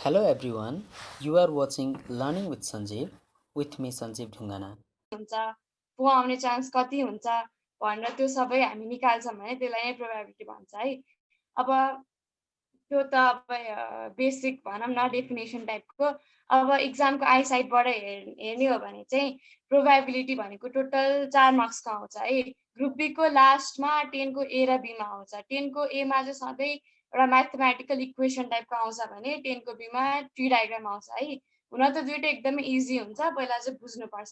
Hello everyone, you are watching Learning with Sanjeev with me Sanjeev Dhungana. हुन्छ को आउने chance कति हुन्छ भनेर त्यो सबै हामी निकाल्छौँ भने त्यसलाई नै प्रोबेबिलिटी भन्छ है। अब त्यो त अब बेसिक भनौँ न डेफिनेसन टाइपको। अब इक्जामको आइसाइटबाट हेर्ने हो भने चाहिँ प्रोबेबिलिटी भनेको टोटल 4 मार्क्सको आउँछ है। ग्रुप बीको लास्टमा 10 को ए र बीमा आउँछ। 10 को एमा चाहिँ सधैँ एउटा म्याथमेटिकल इक्वेसन टाइपको आउँछ भने 10 को बीमा ट्री डायग्राम आउँछ है। हुन त दुईटै एकदमै इजी हुन्छ, पहिला चाहिँ बुझ्नुपर्छ।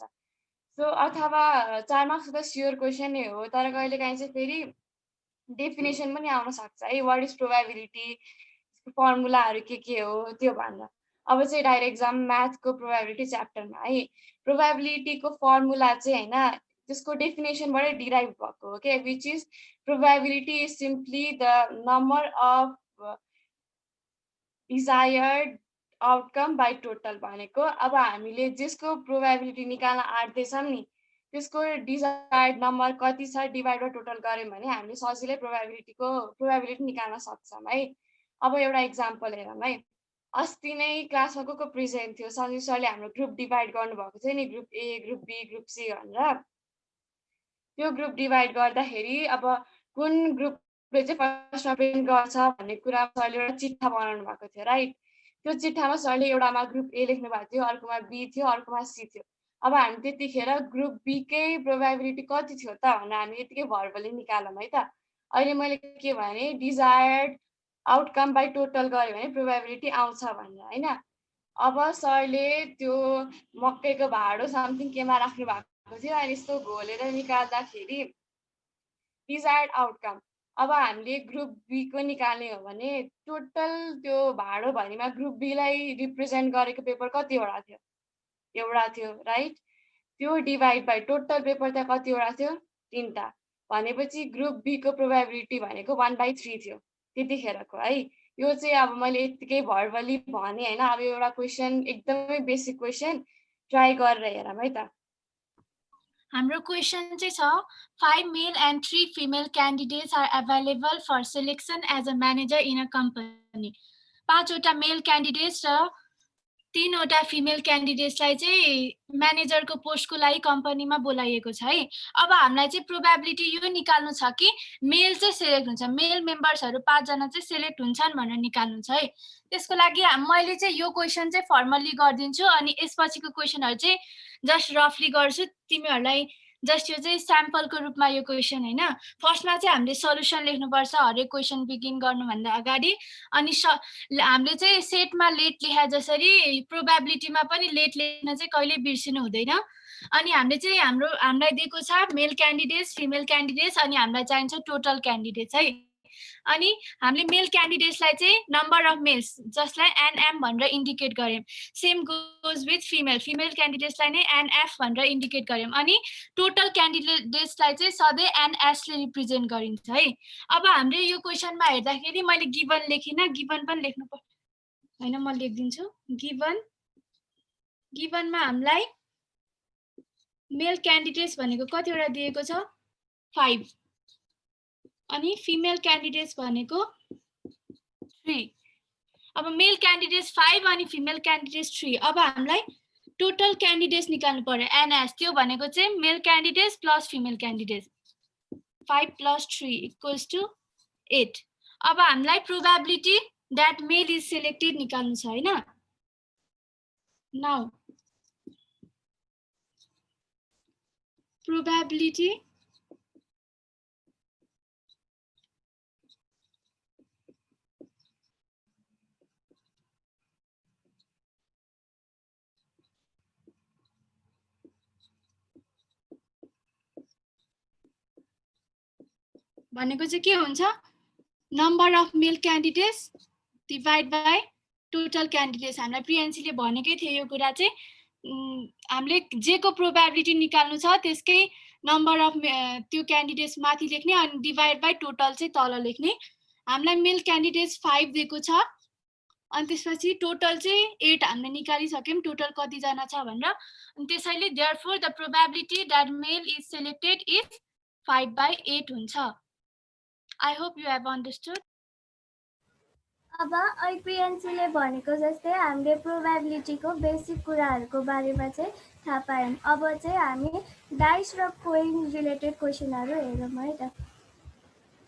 सो अथवा 4 मार्क्सको त स्योर क्वेसन नै हो, तर कहिलेकाहीँ चाहिँ फेरि डेफिनेसन पनि आउन सक्छ है। वाट इज प्रोबेबिलिटी, फर्मुलाहरू के हो त्यो भनेर। अब चाहिँ डाइरेक्ट एक्जाम म्याथको प्रोबेबिलिटी च्याप्टरमा है। प्रोबेबिलिटीको फर्मुला चाहिँ होइन, त्यसको डेफिनेसनबाटै डिराइभ भएको हो के, which is probability is simply the number of desired outcome by total भनेको। अब हामीले जसको प्रोबेबिलिटी निकाल्न आँट्दैछौँ नि, त्यसको डिजायर्ड नम्बर कति छ डिभाइड बाई टोटल गऱ्यौँ भने हामीले सजिलै प्रोबेबिलिटी निकाल्न सक्छौँ है। अब एउटा इक्जाम्पल हेरौँ है। अस्ति नै क्लासमा को प्रेजेन्ट थियो, सञ्जीव सरले हाम्रो ग्रुप डिभाइड गर्नुभएको थियो नि, group A, group B, group C भनेर। त्यो ग्रुप डिभाइड गर्दाखेरि अब कुन ग्रुपले चाहिँ फर्स्टमा प्रेजेन्ट गर्छ भन्ने कुरा सरले एउटा चिठा बनाउनु भएको थियो, राइट। त्यो चिठामा सरले एउटामा ग्रुप ए लेख्नु भएको थियो, अर्कोमा बी थियो, अर्कोमा सी थियो। अब हामी त्यतिखेर ग्रुप बीकै प्रोबेबिलिटी कति थियो त भनेर हामी यतिकै भर्बली निकालौँ है त। अहिले मैले के भने डिजायर्ड आउटकम बाई टोटल गऱ्यो भने प्रोबेबिलिटी आउँछ भनेर होइन। अब सरले त्यो मकैको भाँडो समथिङ केमा राख्नु भएको थियो, अनि यस्तो घोलेर निकाल्दाखेरि डिजायर्ड आउटकम। अब हामीले ग्रुप बीको निकाल्ने हो भने टोटल त्यो भाँडोभरिमा ग्रुप बीलाई रिप्रेजेन्ट गरेको पेपर कतिवटा थियो? एउटा थियो, राइट। त्यो डिभाइड बाई टोटल पेपर त्यहाँ कतिवटा थियो? 3टा। भनेपछि ग्रुप बीको प्रोबेबिलिटी भनेको 1/3 थियो त्यतिखेरको है। यो चाहिँ अब मैले यत्तिकै भर्बली भने होइन। अब एउटा क्वेसन एकदमै बेसिक क्वेसन ट्राई गरेर हेरौँ है त। हाम्रो क्वेसन चाहिँ छ 5 male and 3 female candidates are available for selection as a manager in a company. 5वटा मेल क्यान्डिडेट्स र 3वटा फिमेल क्यान्डिडेट्सलाई चाहिँ म्यानेजरको पोस्टको लागि कम्पनीमा बोलाइएको छ है। अब हामीलाई चाहिँ प्रोबेबिलिटी यो निकाल्नु छ कि मेल चाहिँ सिलेक्ट हुन्छ, मेल मेम्बर्सहरू 5 जना चाहिँ सिलेक्ट हुन्छन् भनेर निकाल्नु छ है। त्यसको लागि मैले चाहिँ यो क्वेसन चाहिँ फर्मली गरिदिन्छु, अनि यसपछिको क्वेसनहरू चाहिँ जस्ट रफली गर्छु तिमीहरूलाई। जस्ट यो चाहिँ स्याम्पलको रूपमा यो क्वेसन होइन। फर्स्टमा चाहिँ हामीले सल्युसन लेख्नुपर्छ हरेक क्वेसन बिगिन गर्नुभन्दा अगाडि। अनि हामीले चाहिँ सेटमा लेट लेखा जसरी प्रोबेबिलिटीमा पनि लेट लेख्न चाहिँ कहिले बिर्सिनु हुँदैन। अनि हामीले चाहिँ हामीलाई दिएको छ मेल क्यान्डिडेट्स, फिमेल क्यान्डिडेट्स, अनि हामीलाई चाहिन्छ टोटल क्यान्डिडेट्स है। अनि हामीले मेल क्यान्डिडेट्सलाई चाहिँ नम्बर अफ मेल्स जसलाई एनएम भनेर इन्डिकेट गर्यौँ। सेम गोज विथ फिमेल क्यान्डिडेट्सलाई नै एनएफ भनेर इन्डिकेट गर्यौँ। अनि टोटल क्यान्डिडेट्सलाई चाहिँ सधैँ एनएसले रिप्रेजेन्ट गरिन्छ है। अब हामीले यो क्वेसनमा हेर्दाखेरि मैले गिभन लेखिनँ, गिभन पनि लेख्नु पर्छ होइन, म लेखिदिन्छु। गिभनमा हामीलाई मेल क्यान्डिडेट्स भनेको कतिवटा दिएको छ? 5। अनि फिमेल क्यान्डिडेट्स भनेको 3। अब मेल क्यान्डिडेट्स 5 अनि फिमेल क्यान्डिडेट्स 3। अब हामीलाई टोटल क्यान्डिडेट्स निकाल्नु पर्यो एनएस। त्यो भनेको चाहिँ male candidates plus female candidates. 5 + 3 = 8। अब हामीलाई probability that male is selected निकाल्नु छ हैन। नाउ प्रोबेबिलिटी भनेको चाहिँ के हुन्छ? Number of male candidates divide by total candidates. हामीलाई प्रिएन्सीले भनेकै थियो यो कुरा चाहिँ। हामीले जेको प्रोबेबिलिटी निकाल्नु छ त्यसकै नम्बर अफ त्यो क्यान्डिडेट्स माथि लेख्ने अनि डिभाइड बाई टोटल चाहिँ तल लेख्ने। हामीलाई मेल क्यान्डिडेट्स 5 दिएको छ, अनि त्यसपछि टोटल चाहिँ 8 हामीले निकालिसक्यौँ टोटल कतिजना छ भनेर। अनि त्यसैले therefore the probability that male is selected is 5/8 हुन्छ। I hope you have understood. अब आइपिएनसीले भनेको जस्तै हामीले प्रोबेबिलिटीको बेसिक कुराहरूको बारेमा चाहिँ थाहा पायौँ। अब चाहिँ हामी डाइस र कोइन रिलेटेड क्वेसनहरू हेरौँ है त।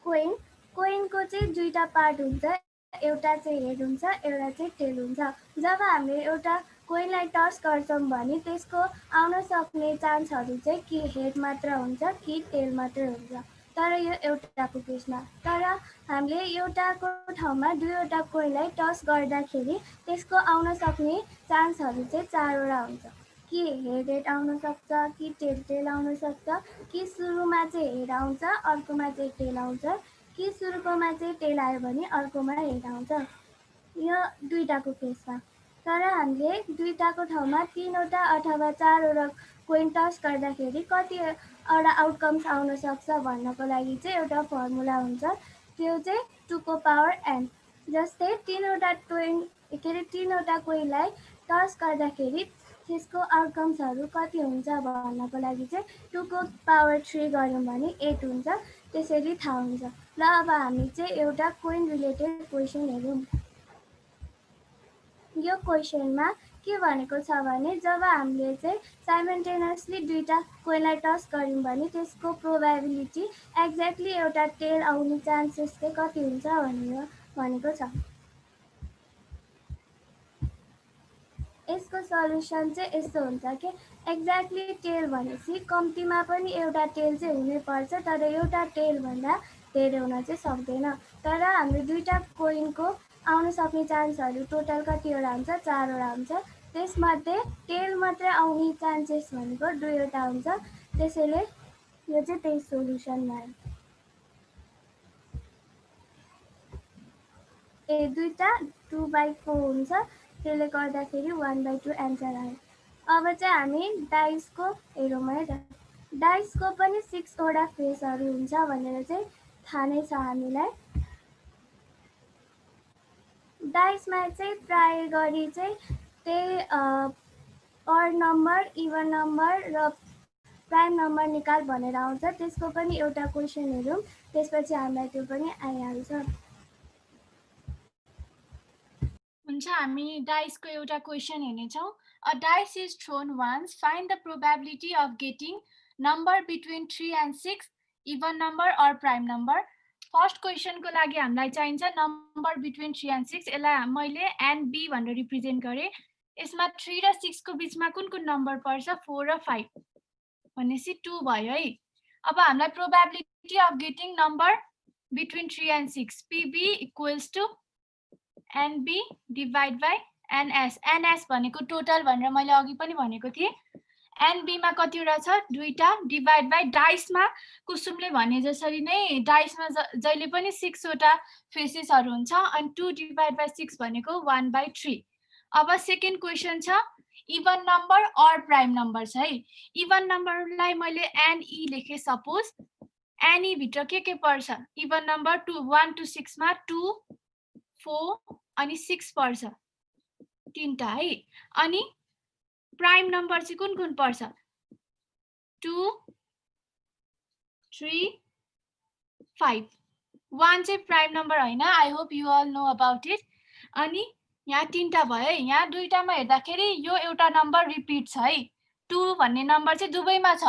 कोइनको चाहिँ दुईवटा पार्ट हुन्छ, एउटा चाहिँ हेड हुन्छ, एउटा चाहिँ टेल हुन्छ। जब हामीले एउटा कोइनलाई टस गर्छौँ भने त्यसको आउन सक्ने चान्सहरू चाहिँ कि हेड मात्र हुन्छ कि टेल मात्र हुन्छ, तर यो एउटाको केसमा। तर हामीले एउटाको ठाउँमा दुईवटा कोइनलाई टस गर्दाखेरि त्यसको आउन सक्ने चान्सहरू चाहिँ 4वटा हुन्छ। कि हेड आउन सक्छ, कि टेल आउन सक्छ, कि सुरुमा चाहिँ हेड आउँछ अर्कोमा चाहिँ टेल आउँछ, कि सुरुकोमा चाहिँ टेल आयो भने अर्कोमा हेड आउँछ, यो दुईटाको केसमा। तर हामीले दुईटाको ठाउँमा 3वटा अथवा 4वटा कोइन टस गर्दाखेरि कतिवटा आउटकम्स आउन सक्छ भन्नको लागि चाहिँ एउटा फर्मुला हुन्छ, त्यो चाहिँ 2 को पावर n। जस्तै 3वटा कोइनलाई टस गर्दाखेरि त्यसको आउटकम्सहरू कति हुन्छ भन्नको लागि चाहिँ 2 को पावर 3 गऱ्यौँ भने 8 हुन्छ, त्यसरी थाहा हुन्छ। ल अब हामी चाहिँ एउटा कोइन रिलेटेड क्वेसन हेरौँ। यो क्वेसनमा के भनेको छ भने जब हामीले चाहिँ साइमल्टेनियसली दुईटा कोइनलाई टस गऱ्यौँ भने त्यसको प्रोबेबिलिटी एक्ज्याक्टली एउटा टेल आउने चान्सेस चाहिँ कति हुन्छ भनेर भनेको छ। यसको सल्युसन चाहिँ यस्तो हुन्छ कि एक्ज्याक्टली टेल भनेपछि कम्तीमा पनि एउटा टेल चाहिँ हुनैपर्छ, तर एउटा टेलभन्दा धेरै हुन चाहिँ सक्दैन। तर हाम्रो दुईटा कोइनको आउन सक्ने चान्सहरू टोटल कतिवटा हुन्छ? 4वटा हुन्छ। त्यसमध्ये टेल मात्रै आउने चान्सेस भनेको 2वटा हुन्छ, त्यसैले यो चाहिँ त्यही सोल्युसन भयो। दुईटा 2/4 हुन्छ, त्यसले गर्दाखेरि 1/2 एन्सर आयो। अब चाहिँ हामी डाइसको हेरौँ है त। डाइसको पनि 6वटा फेसहरू हुन्छ भनेर चाहिँ थाहा नै छ हामीलाई। डाइसमा चाहिँ प्राय गरी चाहिँ त्यही अड नम्बर, इभन नम्बर र प्राइम नम्बर निकाल भनेर आउँछ। त्यसको पनि एउटा क्वेसन हेरौँ, त्यसपछि हामीलाई त्यो पनि आइहाल्छ। हुन्छ, हामी डाइसको एउटा क्वेसन हेर्नेछौँ। A dice is thrown once, find the probability of getting number between 3 and 6, even number or prime number. First क्वेसनको लागि हामीलाई चाहिन्छ नम्बर बिट्विन 3 and 6। यसलाई मैले एनबी भनेर रिप्रेजेन्ट गरेँ। यसमा 3 र 6 को बिचमा कुन कुन नम्बर पर्छ? 4 र 5 भनेपछि 2 भयो है। अब हामीलाई probability of getting number between 3 and 6, PB equals to NB divide by NS. NS भनेको टोटल भनेर मैले अघि पनि भनेको थिएँ। एनबीमा कतिवटा छ? 2वटा, डिभाइड बाई डाइसमा कुसुमले भने जसरी नै डाइसमा जहिले पनि 6वटा फेसेसहरू हुन्छ, अनि 2 डिभाइड बाई 6 भनेको 1/3। अब सेकेन्ड क्वेसन छ even number or prime number छ है। इभन नम्बरलाई मैले एनई लेखेँ सपोज। एनई भित्र के पर्छ? इभन नम्बर 1 to 6 मा 2, 4 अनि 6 पर्छ, 3टा है। अनि प्राइम नम्बर चाहिँ कुन कुन पर्छ? 2, 3, 5। 1 चाहिँ प्राइम नम्बर होइन, I hope you all know about it. अनि यहाँ 3टा भयो है। यहाँ दुईटामा हेर्दाखेरि यो एउटा नम्बर रिपिट छ है, 2 भन्ने नम्बर चाहिँ दुवैमा छ।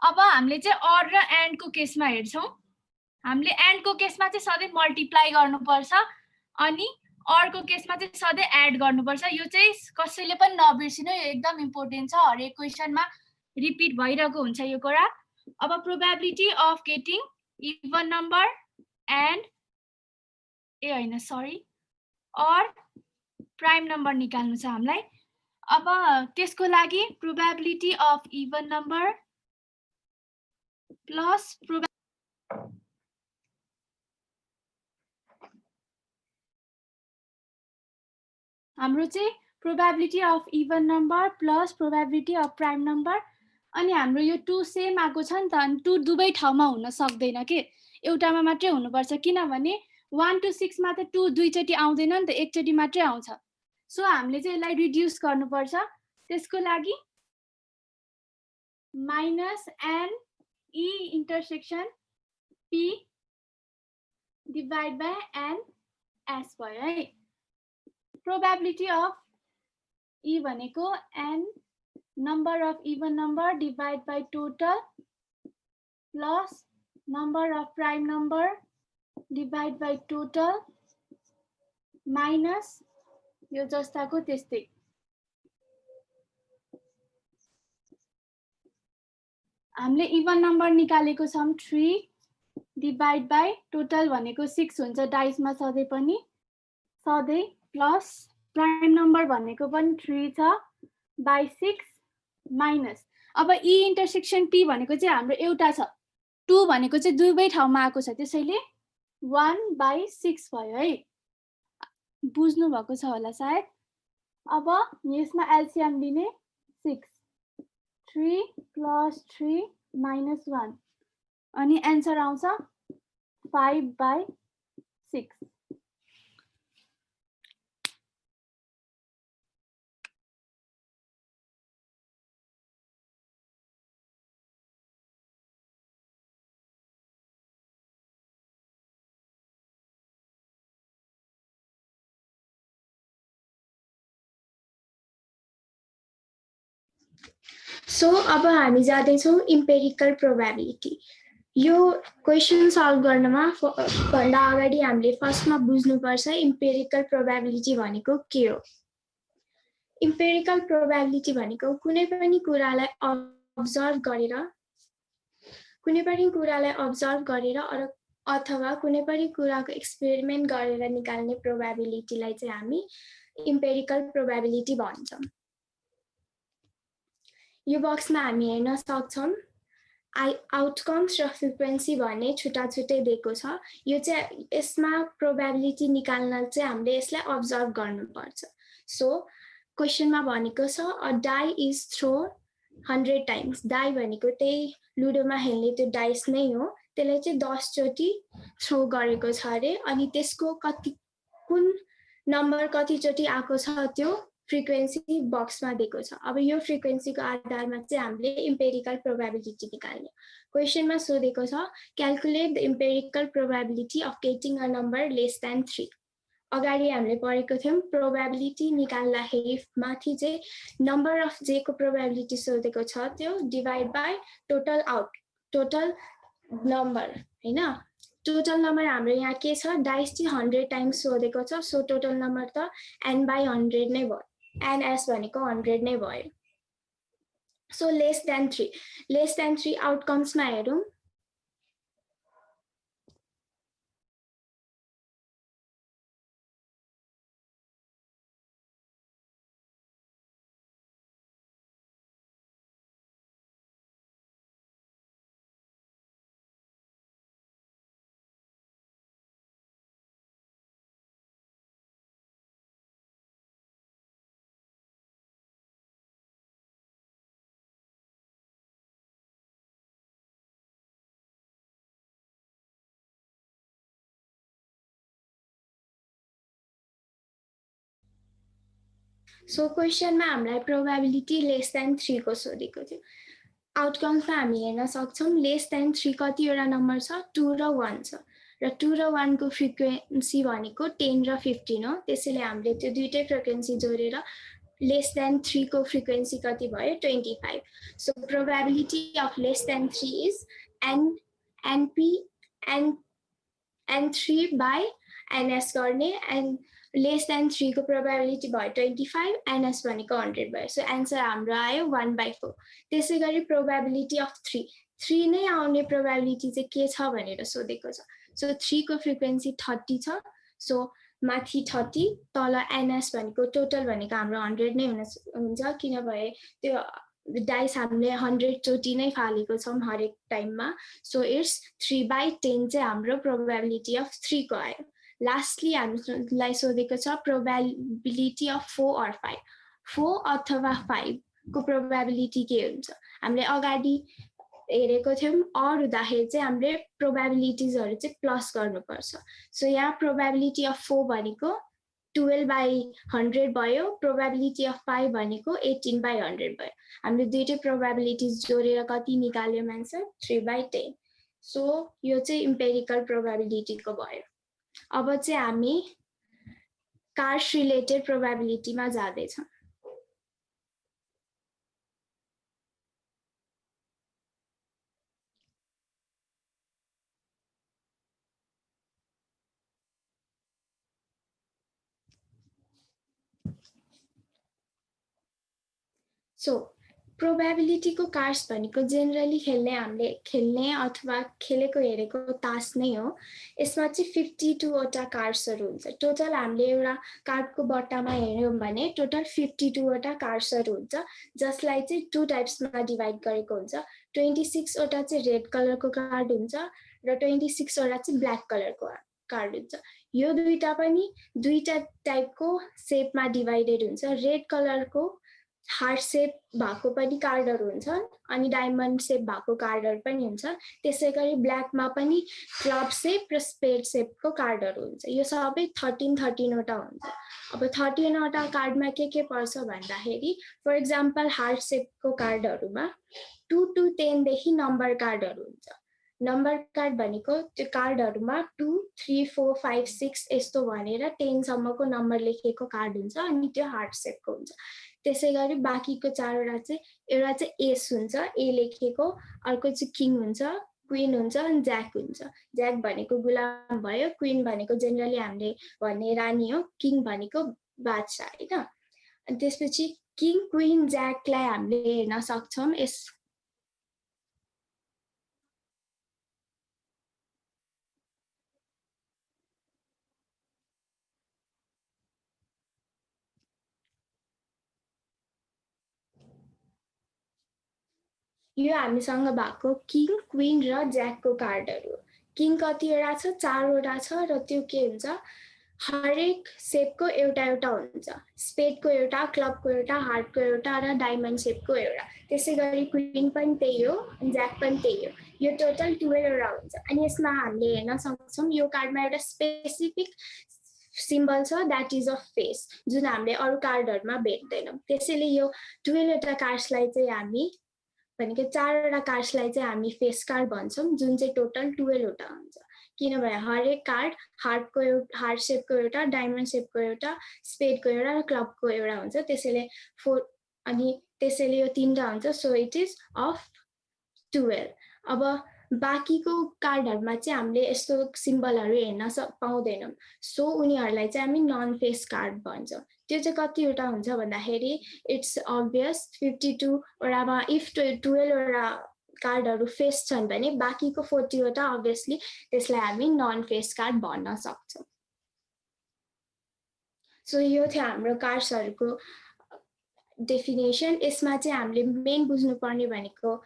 अब हामीले चाहिँ अर र एन्डको केसमा हेर्छौँ। हामीले एन्डको केसमा चाहिँ सधैँ मल्टिप्लाई गर्नुपर्छ, अनि अर्को केसमा चाहिँ सधैँ एड गर्नुपर्छ। यो चाहिँ कसैले पनि नबिर्सिनु, यो एकदम इम्पोर्टेन्ट छ, हरेक क्वेसनमा रिपिट भइरहेको हुन्छ यो कुरा। अब probability of getting even number and or prime number निकाल्नु छ हामीलाई। अब त्यसको लागि probability of even number plus हाम्रो चाहिँ probability of even number plus probability of prime number. अनि हाम्रो यो 2 सेम आएको छ नि त, अनि 2 दुवै ठाउँमा हुन सक्दैन के, एउटामा मात्रै हुनुपर्छ, किनभने 1 to 6 मा त 2 दुईचोटि आउँदैन नि त, एकचोटि मात्रै आउँछ। सो हामीले चाहिँ यसलाई रिड्युस गर्नुपर्छ। त्यसको लागि minus n E intersection P divide by n S भयो है प्रोबेबिलिटी अफ E भनेको n number of even number divide by total plus number of prime number divide by total minus यो जस्ताको त्यस्तै हामीले इभन नम्बर निकालेको छौं 3 divide by total भनेको 6 हुन्छ डाइसमा सधैँ पनि सधैँ प्लस प्राइम नम्बर भनेको पनि 3 छ बाई 6 माइनस अब ई इन्टरसेक्सन पी भनेको चाहिँ हाम्रो एउटा छ 2 भनेको चाहिँ दुवै ठाउँमा आएको छ त्यसैले 1 बाई 6 भयो है बुझ्नु भएको छ होला सायद अब यसमा एलसीएम लिने 6 3 प्लस 3 माइनस 1 अनि एन्सर आउँछ 5 बाई 6 सो अब हामी जाँदैछौँ इम्पेरिकल प्रोबेबिलिटी यो क्वेसन सल्भ गर्नमा भन्दा अगाडि हामीले फर्स्टमा बुझ्नुपर्छ इम्पेरिकल प्रोबेबिलिटी भनेको के हो इम्पेरिकल प्रोबेबिलिटी भनेको कुनै पनि कुरालाई अब्जर्भ गरेर अथवा कुनै पनि कुराको एक्सपेरिमेन्ट गरेर निकाल्ने प्रोबेबिलिटीलाई चाहिँ हामी इम्पेरिकल प्रोबेबिलिटी भन्छौँ यो बक्समा हामी हेर्न सक्छौं आउटकम्स र फ्रिक्वेन्सी भन्ने छुट्टा छुट्टै दिएको छ यो चाहिँ यसमा प्रोबेबिलिटी निकाल्न चाहिँ हामीले यसलाई अब्जर्भ गर्नुपर्छ सो क्वेसनमा भनेको छ a die is throw 100 times die भनेको त्यही लुडोमा खेल्ने त्यो डाइस नै हो त्यसले चाहिँ 10 चोटी थ्रो गरेको छ अरे अनि त्यसको कुन नम्बर कति चोटी आएको छ त्यो फ्रिक्वेन्सी बक्समा दिएको छ अब यो फ्रिक्वेन्सीको आधारमा चाहिँ हामीले इम्पेरिकल प्रोबेबिलिटी निकाल्ने क्वेसनमा सोधेको छ calculate the empirical probability of getting a number less than 3 अगाडि हामीले पढेको थियौं प्रोबेबिलिटी निकाल्दाखेरि माथि चाहिँ नम्बर अफ जे को प्रोबेबिलिटी सोधेको छ त्यो डिभाइड बाइ टोटल नम्बर हैन टोटल नम्बर हाम्रो यहाँ के छ डाइस चाहिँ 100 टाइम्स सोधेको छ सो टोटल नम्बर त n बाइ 100 नै भयो ns भनेको 100 नै भयो सो लेस देन 3 आउटकम्समा हेरौं सो क्वेसनमा हामीलाई प्रोबेबिलिटी लेस देन 3 को सोधेको थियो आउटकम्समा हामी हेर्न सक्छौं लेस देन 3 कतिवटा नम्बर छ 2 र 1 छ र 2 र 1 को फ्रिक्वेन्सी भनेको 10 र 15 हो त्यसैले हामीले त्यो दुईटै फ्रिक्वेन्सी जोडेर लेस देन 3 को फ्रिक्वेन्सी कति भयो 25 so probability of less than 3 is n3 by ns गर्ने and लेस देन 3 को प्रोबेबिलिटी भयो 25 ns भनेको 100 भयो सो आन्सर हाम्रो आयो 1/4 त्यसैगरी प्रोबेबिलिटी अफ 3 नै आउने प्रोबेबिलिटी चाहिँ के छ भनेर सोधेको छ सो 3 को फ्रिक्वेन्सी 30 छ सो माथि 30 तल ns भनेको टोटल भनेको हाम्रो 100 नै हुन्छ किनभने त्यो डाइस हामीले 100 चोटी नै फालेको छौं हरेक टाइममा सो इट्स 3/10 चाहिँ हाम्रो प्रोबेबिलिटी अफ 3 को आयो लास्टली हामीलाई सोधेको छ प्रोबेबिलिटी अफ 4 or 5 4 अथवा 5 को प्रोबेबिलिटी के हुन्छ हामीले अगाडि हेरेको थियौं और हुँदाखेरि चाहिँ हामीले प्रोबेबिलिटीजहरु चाहिँ प्लस गर्नुपर्छ सो यहाँ प्रोबेबिलिटी अफ 4 भनेको 12/100 भयो प्रोबेबिलिटी अफ 5 भनेको 18/100 भयो हामीले दुईटै प्रोबेबिलिटीज जोडेर कति निकाल्यौं आन्सर 3/10 सो यो चाहिँ इम्पेरिकल प्रोबेबिलिटी को भयो अब चाहिँ हामी कार्ड्स रिलेटेड प्रोबेबिलिटीमा जाँदैछौँ। सो प्रोबेबिलिटीको कार्ड्स भनेको जेनरली हामीले खेल्ने अथवा खेलेको हेरेको तास नै हो। यसमा चाहिँ 52 वटा कार्ड्सहरू हुन्छ। टोटल हामीले एउटा कार्डको बट्टामा हेर्यौँ भने टोटल 52 वटा कार्ड्सहरू हुन्छ, जसलाई चाहिँ 2 टाइप्समा डिभाइड गरेको हुन्छ। 26 वटा चाहिँ रेड कलरको कार्ड हुन्छ र 26 वटा चाहिँ ब्ल्याक कलरको कार्ड हुन्छ। यो दुईटा टाइपको सेपमा डिभाइडेड हुन्छ। रेड कलरको हार्ट सेप भएको पनि कार्डहरू हुन्छन् अनि डायमन्ड सेप भएको कार्डहरू पनि हुन्छ। त्यसै गरी ब्ल्याकमा पनि क्लब सेप र स्पेड सेपको कार्डहरू हुन्छ। यो सबै 13 वटा हुन्छ। अब 13 वटा कार्डमा के पर्छ भन्दाखेरि फर एक्जाम्पल हार्ट सेपको कार्डहरूमा 2 to 10 देखि नम्बर कार्डहरू हुन्छ। नम्बर कार्ड भनेको त्यो कार्डहरूमा 2, 3, 4, 5, 6 यस्तो भनेर 10 सम्मको नम्बर लेखिएको कार्ड हुन्छ अनि त्यो हार्ट सेपको हुन्छ। त्यसै गरी बाँकीको 4 वटा चाहिँ एउटा चाहिँ एस हुन्छ, ए लेखेको, अर्को चाहिँ किङ हुन्छ, क्वीन हुन्छ अनि ज्याक हुन्छ। ज्याक भनेको गुलाम भयो, क्वीन भनेको जेनरली हामीले भन्ने रानी हो, किङ भनेको बादशाह हैन। अनि त्यसपछि किङ, क्वीन, ज्याकलाई हामीले हेर्न सक्छौँ। यो हामीसँग भएको किङ, क्वीन र ज्याकको कार्डहरू। किङ कतिवटा छ? 4 वटा छ र त्यो के हुन्छ? हरेक सेपको एउटा हुन्छ। स्पेडको एउटा, क्लबको एउटा, हार्टको एउटा र डायमन्ड सेपको एउटा। त्यसै गरी क्वीन पनि त्यही हो, ज्याक पनि त्यही हो। यो टोटल 12 वटा हुन्छ। अनि यसमा हामीले हेर्न सक्छौँ यो कार्डमा एउटा स्पेसिफिक सिम्बल छ, द्याट इज अ फेस, जुन हामीले अरू कार्डहरूमा भेट्दैनौँ। त्यसैले यो 12 वटा कार्ड्सलाई चाहिँ हामी भनेको 4 वटा कार्ड्सलाई चाहिँ हामी फेस कार्ड भन्छौँ, जुन चाहिँ टोटल 12 वटा हुन्छ। किनभने हरेक कार्ड हार्ट सेपको एउटा, डायमन्ड सेपको एउटा, स्पेडको एउटा र क्लबको एउटा हुन्छ। त्यसैले त्यसैले यो 3टा हुन्छ। So it is of 12। अब बाँकीको कार्डहरूमा चाहिँ हामीले यस्तो सिम्बलहरू हेर्न पाउँदैनौँ। सो उनीहरूलाई चाहिँ हामी नन फेस कार्ड भन्छौँ। त्यो चाहिँ कतिवटा हुन्छ भन्दाखेरि इट्स अभियस 52 वटामा इफ 12 वटा कार्डहरू फेस छन् भने बाँकीको 40 वटा अभियसली त्यसलाई हामी नन फेस कार्ड भन्न सक्छौँ। सो यो थियो हाम्रो कार्ड्सहरूको डेफिनेसन। यसमा चाहिँ हामीले मेन बुझ्नुपर्ने भनेको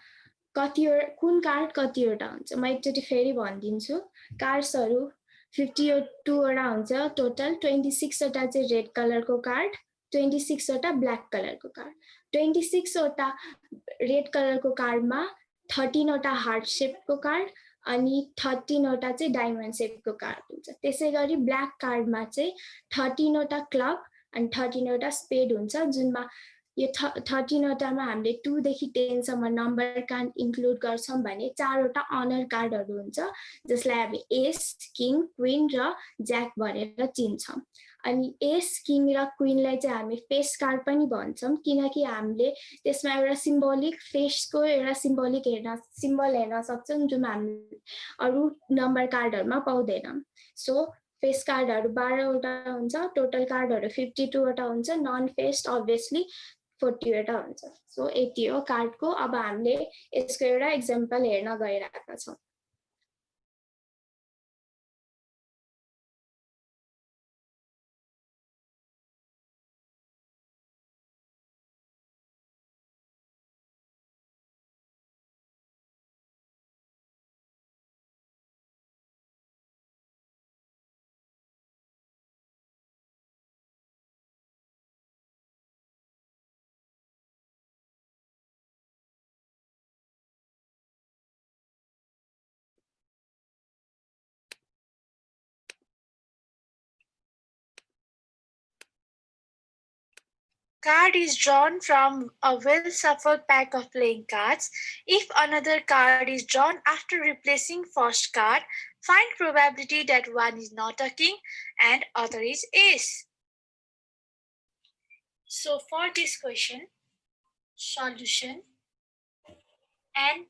कुन कार्ड कतिवटा हुन्छ। म एकचोटि फेरि भनिदिन्छु। कार्ड्सहरू 52 वटा हुन्छ टोटल। 26 वटा चाहिँ रेड कलरको कार्ड, 26 वटा ब्ल्याक कलरको कार्ड। 26 वटा रेड कलरको कार्डमा 13 वटा हार्ट सेपको कार्ड अनि 13 वटा चाहिँ डायमन्ड सेपको कार्ड हुन्छ। त्यसै गरी ब्ल्याक कार्डमा चाहिँ 13 वटा क्लब अनि 13 वटा स्पेड हुन्छ, जुनमा यो 13 वटामा हामीले 2 देखि 10 सम्म नम्बर कार्ड इन्क्लुड गर्छौँ भने 4 वटा अनर कार्डहरू हुन्छ, जसलाई हामी एस, किङ, क्वीन र ज्याक भनेर चिन्छौँ। अनि एस, किङ र क्वीनलाई चाहिँ हामी फेस कार्ड पनि भन्छौँ, किनकि हामीले त्यसमा एउटा सिम्बोलिक फेसको एउटा सिम्बल हेर्न सक्छौँ, जुन हामीले अरू नम्बर कार्डहरूमा पाउँदैनौँ। सो फेस कार्डहरू 12 वटा हुन्छ, टोटल कार्डहरू 52 वटा हुन्छ, नन फेस अभियसली 40 वटा हुन्छ। सो यति हो कार्डको। अब हामीले यसको एउटा एक्जाम्पल हेर्न गइरहेका छौँ। Card is drawn from a well-shuffled pack of playing cards. If another card is drawn after replacing first card, find probability that one is not a king and other is ace. So for this question, solution, and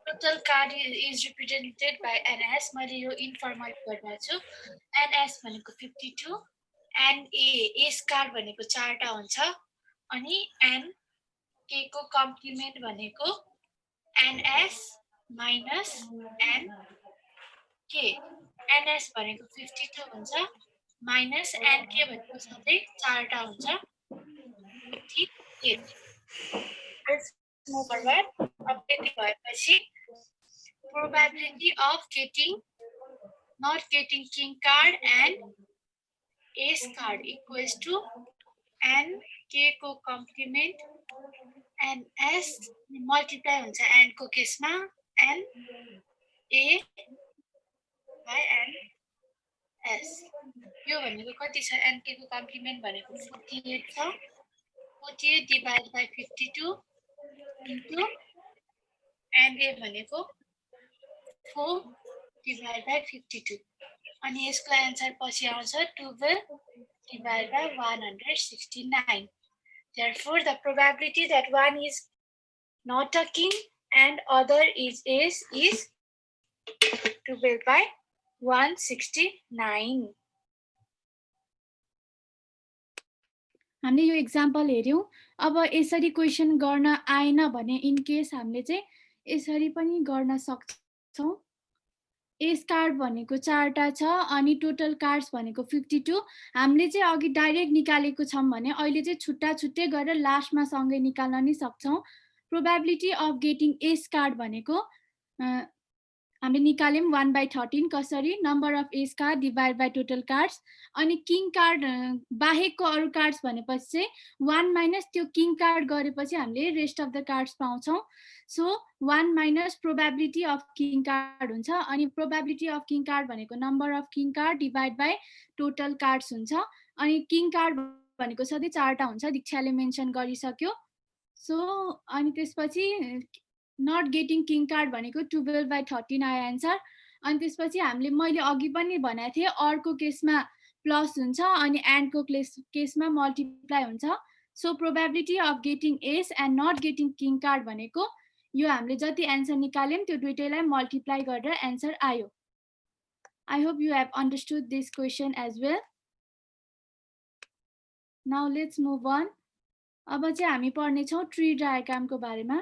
total card is represented by NS. मैले यो informal गर्दा छु NS भनेको 52 and A card भनेको 4 टा हुन्छ अनि N K को कम्प्लिमेन्ट भनेको NS minus N K. NS भनेको 52 हुन्छ minus NK भनेको सधैँ 4 टा हुन्छ 58. Let's move forward. Update भएपछि probability of not getting king card and ace card equals to N K को complement and S multiply हुन्छ N को केसमा N A by N S. यो भनेको कति छ N K को complement भनेको 48 छ 48 divided by 52 into N A भनेको 4 divided by 52 अनि यसको आन्सर पछि आउँछ 12 divided by 169. Therefore, the probability that one is not a king and other is ace is 12 by 169. हामीले यो एक्जाम्पल हेर्यौं अब यसरी क्वेशन गर्न आएन भने इन केस हामीले चाहिँ यसरी पनि गर्न सक्छौं एस कार्ड भनेको 4 टा छ अनि टोटल कार्ड्स भनेको 52 हामीले चाहिँ अघि डाइरेक्ट निकालेको छौं भने अहिले चाहिँ छुट्टा छुट्टै गरेर लास्टमा सँगै निकाल्न नि सक्छौं probability of getting ace card भनेको हामीले निकाल्यौं 1/13 कसरी number of ace card divide by total cards अनि किङ कार्ड बाहेकको अरु कार्ड्स भनेपछि चाहिँ 1 माइनस त्यो किङ कार्ड गरेपछि हामीले रेस्ट अफ द कार्ड्स पाउँछौं so 1 minus probability of king card हुन्छ अनि प्रोबेबिलिटी अफ किङ कार्ड भनेको number of king card divide by total cards हुन्छ अनि किङ कार्ड भनेको सधैँ 4 टा हुन्छ दीक्षाले मेन्सन गरिसक्यो सो अनि त्यसपछि not getting king card भनेको 12/13 आयो आन्सर अनि त्यसपछि हामीले मैले अघि पनि भनेको थिए अर्को केसमा प्लस हुन्छ अनि एन्ड को केसमा मल्टिप्लाई हुन्छ so probability of getting ace and not getting king card भनेको यो हामीले जति आन्सर निकाल्यौं त्यो दुईटैलाई मल्टिप्लाई गरेर आन्सर आयो I hope you have understood this question as well now let's move on अब चाहिँ हामी पढ्ने छौं ट्री डायग्रामको बारेमा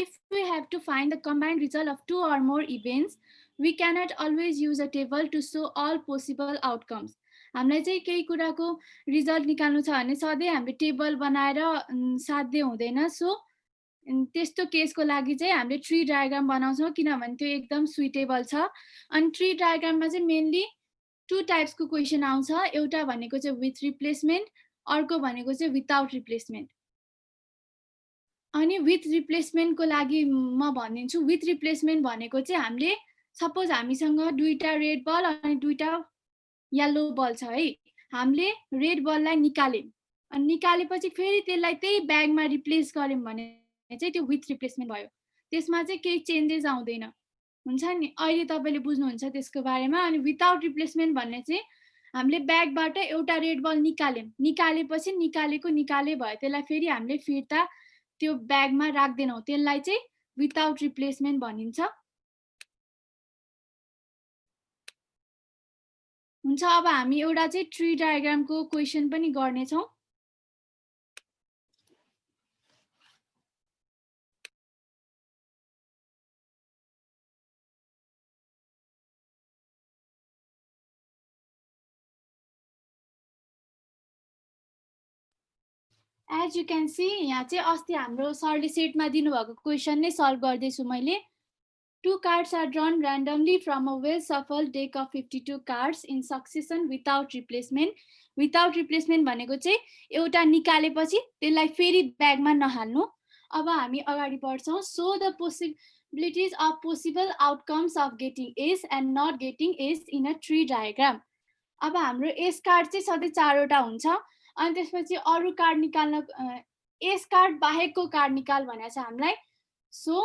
If we have to find the combined result of 2 or more events, we cannot always use a table to show all possible outcomes. हामीलाई चाहिँ केही कुराको रिजल्ट निकाल्नु छ भने सधैँ हामीले टेबल बनाएर साध्य हुँदैन सो त्यस्तो केसको लागि चाहिँ हामीले ट्री डायग्राम बनाउँछौं किनभने त्यो एकदम सुइटेबल छ अनि ट्री डायग्राममा चाहिँ मेनली 2 टाइप्सको क्वेशन आउँछ एउटा भनेको चाहिँ विथ रिप्लेसमेन्ट अर्को भनेको चाहिँ विदाउट रिप्लेसमेन्ट अनि विथ रिप्लेसमेन्टको लागि म भनिदिन्छु विथ रिप्लेसमेन्ट भनेको चाहिँ हामीले सपोज हामीसँग दुईटा रेड बल अनि दुईटा येलो बल छ है हामीले रेड बललाई निकाल्यौं अनि निकालेपछि फेरि त्यसलाई त्यही ब्यागमा रिप्लेस गर्यौं भने चाहिँ त्यो विथ रिप्लेसमेन्ट भयो त्यसमा चाहिँ केही चेन्जेस आउँदैन हुन्छ नि अहिले तपाईले बुझ्नुहुन्छ त्यसको बारेमा अनि विदाउट रिप्लेसमेन्ट भन्ने चाहिँ हामीले ब्यागबाट एउटा रेड बल निकाल्यौं निकालेपछि निकाले भयो त्यसलाई फेरि हामीले फिर्ता त्यो ब्यागमा राख्दैनौं त्यसलाई चाहिँ विदाउट रिप्लेसमेन्ट भनिन्छ हुन्छ अब हामी एउटा चाहिँ ट्री डायग्रामको क्वेशन पनि गर्ने छौं As you can see यहाँ चाहिँ अस्ति हाम्रो सरले सेटमा दिनुभएको क्वेशन नै सल्भ गर्दैछु मैले 2 cards are drawn randomly from a well shuffled deck of 52 cards in succession without replacement. Without replacement भनेको चाहिँ एउटा निकालेपछि त्यसलाई फेरि ब्यागमा नहाल्नु अब हामी अगाडि बढ्छौं so the possibilities of possible outcomes of getting ace and not getting ace in a tree diagram. अब हाम्रो ace कार्ड चाहिँ सधैँ 4 वटा हुन्छ अनि त्यसपछि अरु कार्ड निकाल्न एस कार्ड बाहेकको कार्ड निकाल भनेको छ हामीलाई सो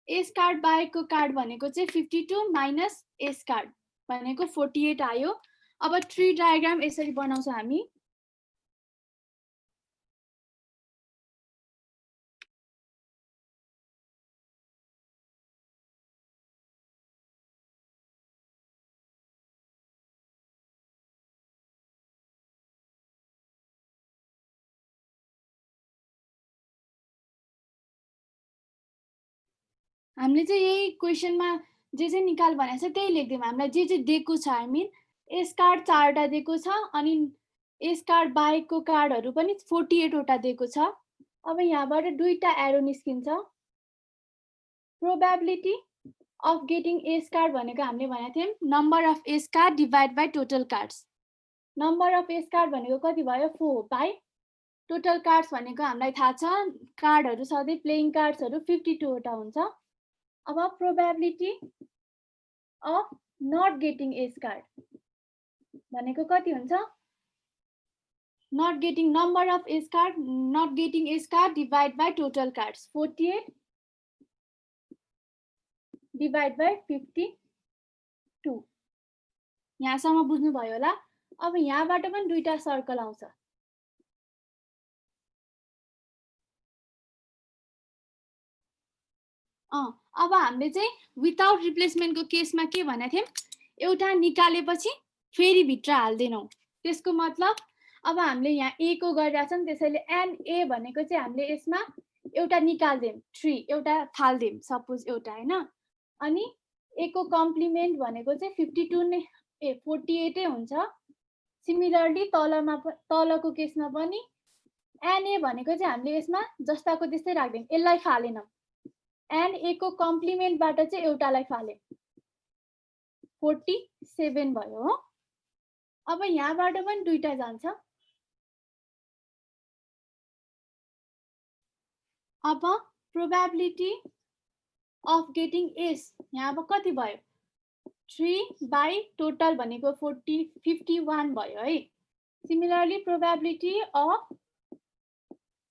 एस कार्ड बाहेकको कार्ड भनेको चाहिँ 52 माइनस एस कार्ड भनेको 48 आयो अब ट्री डायग्राम यसरी बनाउँछौँ हामी। हामीले चाहिँ यही क्वेसनमा जे चाहिँ निकाल भनेको छ त्यही लेख्दियौँ। हामीलाई जे जे दिएको छ, आई मिन एस कार्ड 4वटा दिएको छ अनि एस कार्ड बाहेकको कार्डहरू पनि 48 वटा दिएको छ। अब यहाँबाट दुईटा एरो निस्किन्छ। Probability of getting ace card भनेको हामीले भनेको थियौँ number of ace card divide by total cards. Number of ace card भनेको कति भयो 4 बाई टोटल कार्ड्स भनेको हामीलाई थाहा छ कार्डहरू सधैँ प्लेइङ कार्ड्सहरू 52 वटा हुन्छ। अब probability of not getting ace card भनेको कति हुन्छ? Not getting number of ace card not getting ace card divide by total cards 48 divide by 52। यहाँसम्म बुझ्नुभयो होला। अब यहाँबाट पनि दुईटा सर्कल आउँछ। अब हामीले चाहिँ विदाउट रिप्लेसमेन्टको केसमा के भनेको थियौँ, एउटा निकालेपछि फेरि भित्र हाल्दैनौँ। त्यसको मतलब अब हामीले यहाँ ए को गरिरहेछौँ, त्यसैले एन ए भनेको चाहिँ हामीले यसमा एउटा निकाल्दियौँ 3 एउटा फाल्दियौँ सपोज एउटा हैन। अनि ए को कम्प्लिमेन्ट भनेको चाहिँ 52 नै 48 हुन्छ। सिमिलरली तलको केसमा पनि एन ए भनेको चाहिँ हामीले यसमा जस्ताको त्यस्तै राख्दियौँ, यसलाई फालेनौँ। एन ए को कम्प्लिमेन्टबाट चाहिँ एउटालाई फाल्यौँ 47 भयो हो। अब यहाँबाट पनि दुईटा जान्छ। अब प्रोबेबिलिटी अफ गेटिङ एस यहाँ अब कति भयो 3 बाई टोटल भनेको 51 भयो है। Similarly probability of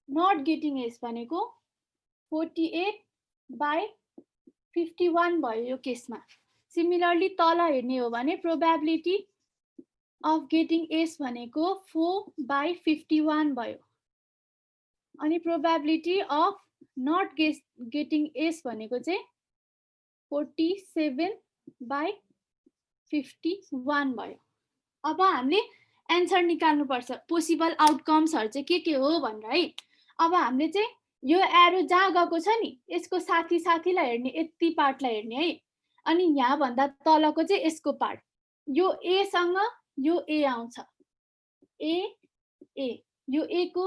not getting ace भनेको 48 बाई 51 भयो यो केसमा। सिमिलरली तल हेर्ने हो भने प्रोबेबिलिटी अफ गेटिङ एस भनेको 4 बाई 51 भयो। अनि probability of not getting ace भनेको चाहिँ 47 बाई 51 भयो। अब हामीले एन्सर निकाल्नुपर्छ पोसिबल आउटकम्सहरू चाहिँ के हो भनेर है। अब हामीले चाहिँ यो एरो जहाँ गएको छ नि यसको साथीलाई हेर्ने, यति पार्टलाई हेर्ने है। अनि यहाँ भन्दा तलको चाहिँ यसको पार्ट, यो ए सँग यो ए आउँछ, ए ए यो ए को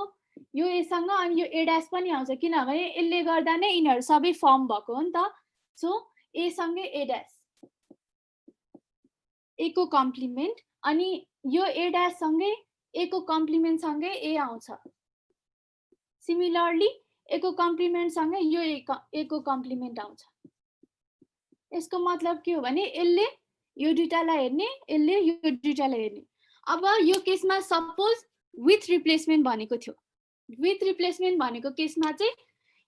यो ए सँग अनि यो ए ड्यास पनि आउँछ, किनभने यसले गर्दा नै यिनीहरू सबै फर्म भएको हो नि त। सो ए सँगै ए ड्यास ए को कम्प्लिमेन्ट अनि यो ए ड्यास सँगै ए को कम्प्लिमेन्ट सँगै ए आउँछ। सिमिलरली ए को कम्प्लिमेन्ट सँगै यो ए को कम्प्लिमेन्ट आउँछ। यसको मतलब के हो भने यसले यो दुईटालाई हेर्ने, यसले यो दुईटालाई हेर्ने। अब यो केसमा सपोज विथ रिप्लेसमेन्ट भनेको थियो। विथ रिप्लेसमेन्ट भनेको केसमा चाहिँ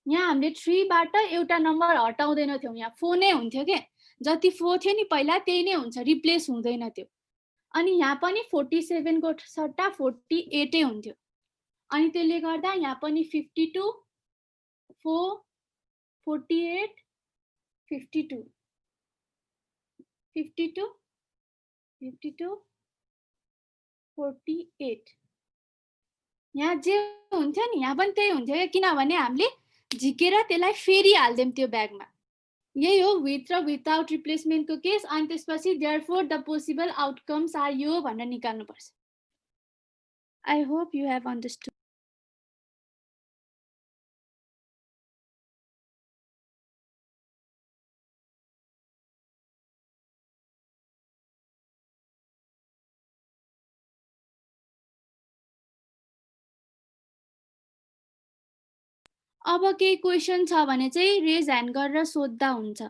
यहाँ हामीले 3 बाट एउटा नम्बर हटाउँदैन थियौँ, यहाँ 4 नै हुन्थ्यो के। जति 4 थियो नि पहिला त्यही नै हुन्छ, रिप्लेस हुँदैन थियो। अनि यहाँ पनि 47 को सट्टा 48 हुन्थ्यो। अनि त्यसले गर्दा यहाँ पनि 52 4 48 52 52 52 48 यहाँ जे हुन्थ्यो नि यहाँ पनि त्यही हुन्थ्यो, किनभने हामीले झिकेर त्यसलाई फेरि हाल्दियौँ त्यो ब्यागमा। यही हो विथ र विदाउट रिप्लेसमेन्टको केस। अनि त्यसपछि therefore the possible outcomes are यो भनेर निकाल्नुपर्छ। I hope you have understood. अब केही क्वेसन छ भने चाहिँ रेज ह्यान्ड गरेर सोध्दा हुन्छ।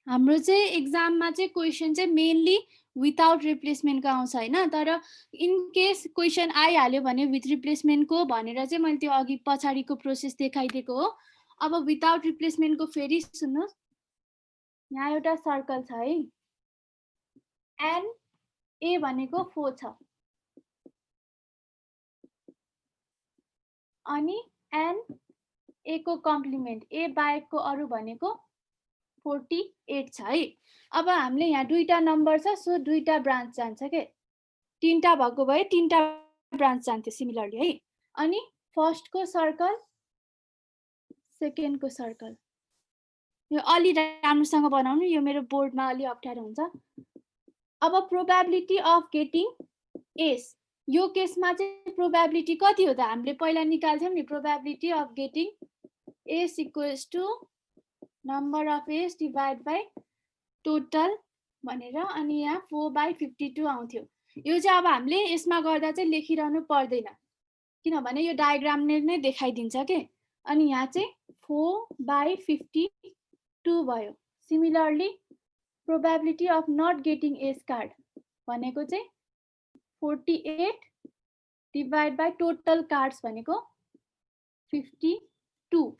हाम्रो चाहिँ एक्जाममा चाहिँ क्वेसन चाहिँ मेनली विदाउट रिप्लेसमेन्टको आउँछ होइन, तर इन केस क्वेसन आइहाल्यो भने विथ रिप्लेसमेन्टको भनेर चाहिँ मैले त्यो अघि पछाडिको प्रोसेस देखाइदिएको हो। अब विदाउट रिप्लेसमेन्टको फेरि सुन्नुहोस्, यहाँ एउटा सर्कल छ है, एन ए भनेको 4 छ, अनि एन ए को कम्प्लिमेन्ट ए बाहेकको अरू भनेको 48 छ है। अब हामीले यहाँ दुईटा नम्बर छ, सो दुईटा ब्रान्च जान्छ के, तीनटा भएको भए तीनटा ब्रान्च जान्थ्यो सिमिलरली है। अनि फर्स्टको सर्कल सेकेन्डको सर्कल, यो अलि राम्रोसँग बनाउनु, यो मेरो बोर्डमा अलि अप्ठ्यारो हुन्छ। अब प्रोबेबिलिटी अफ गेटिङ एस, यो केसमा चाहिँ प्रोबेबिलिटी कति हो त, हामीले पहिला निकाल्थ्यौँ नि, probability of getting ace equals to number of ace divide by total भनेर, अनि यहाँ 4/52 आउँथ्यो। यो चाहिँ अब हामीले यसमा गर्दा चाहिँ लेखिरहनु पर्दैन, किनभने यो डायग्रामले नै देखाइदिन्छ के। अनि यहाँ चाहिँ 4/52 भयो। Similarly probability of not getting ace card भनेको चाहिँ 48 डिभाइड बाई टोटल कार्ड्स भनेको 52।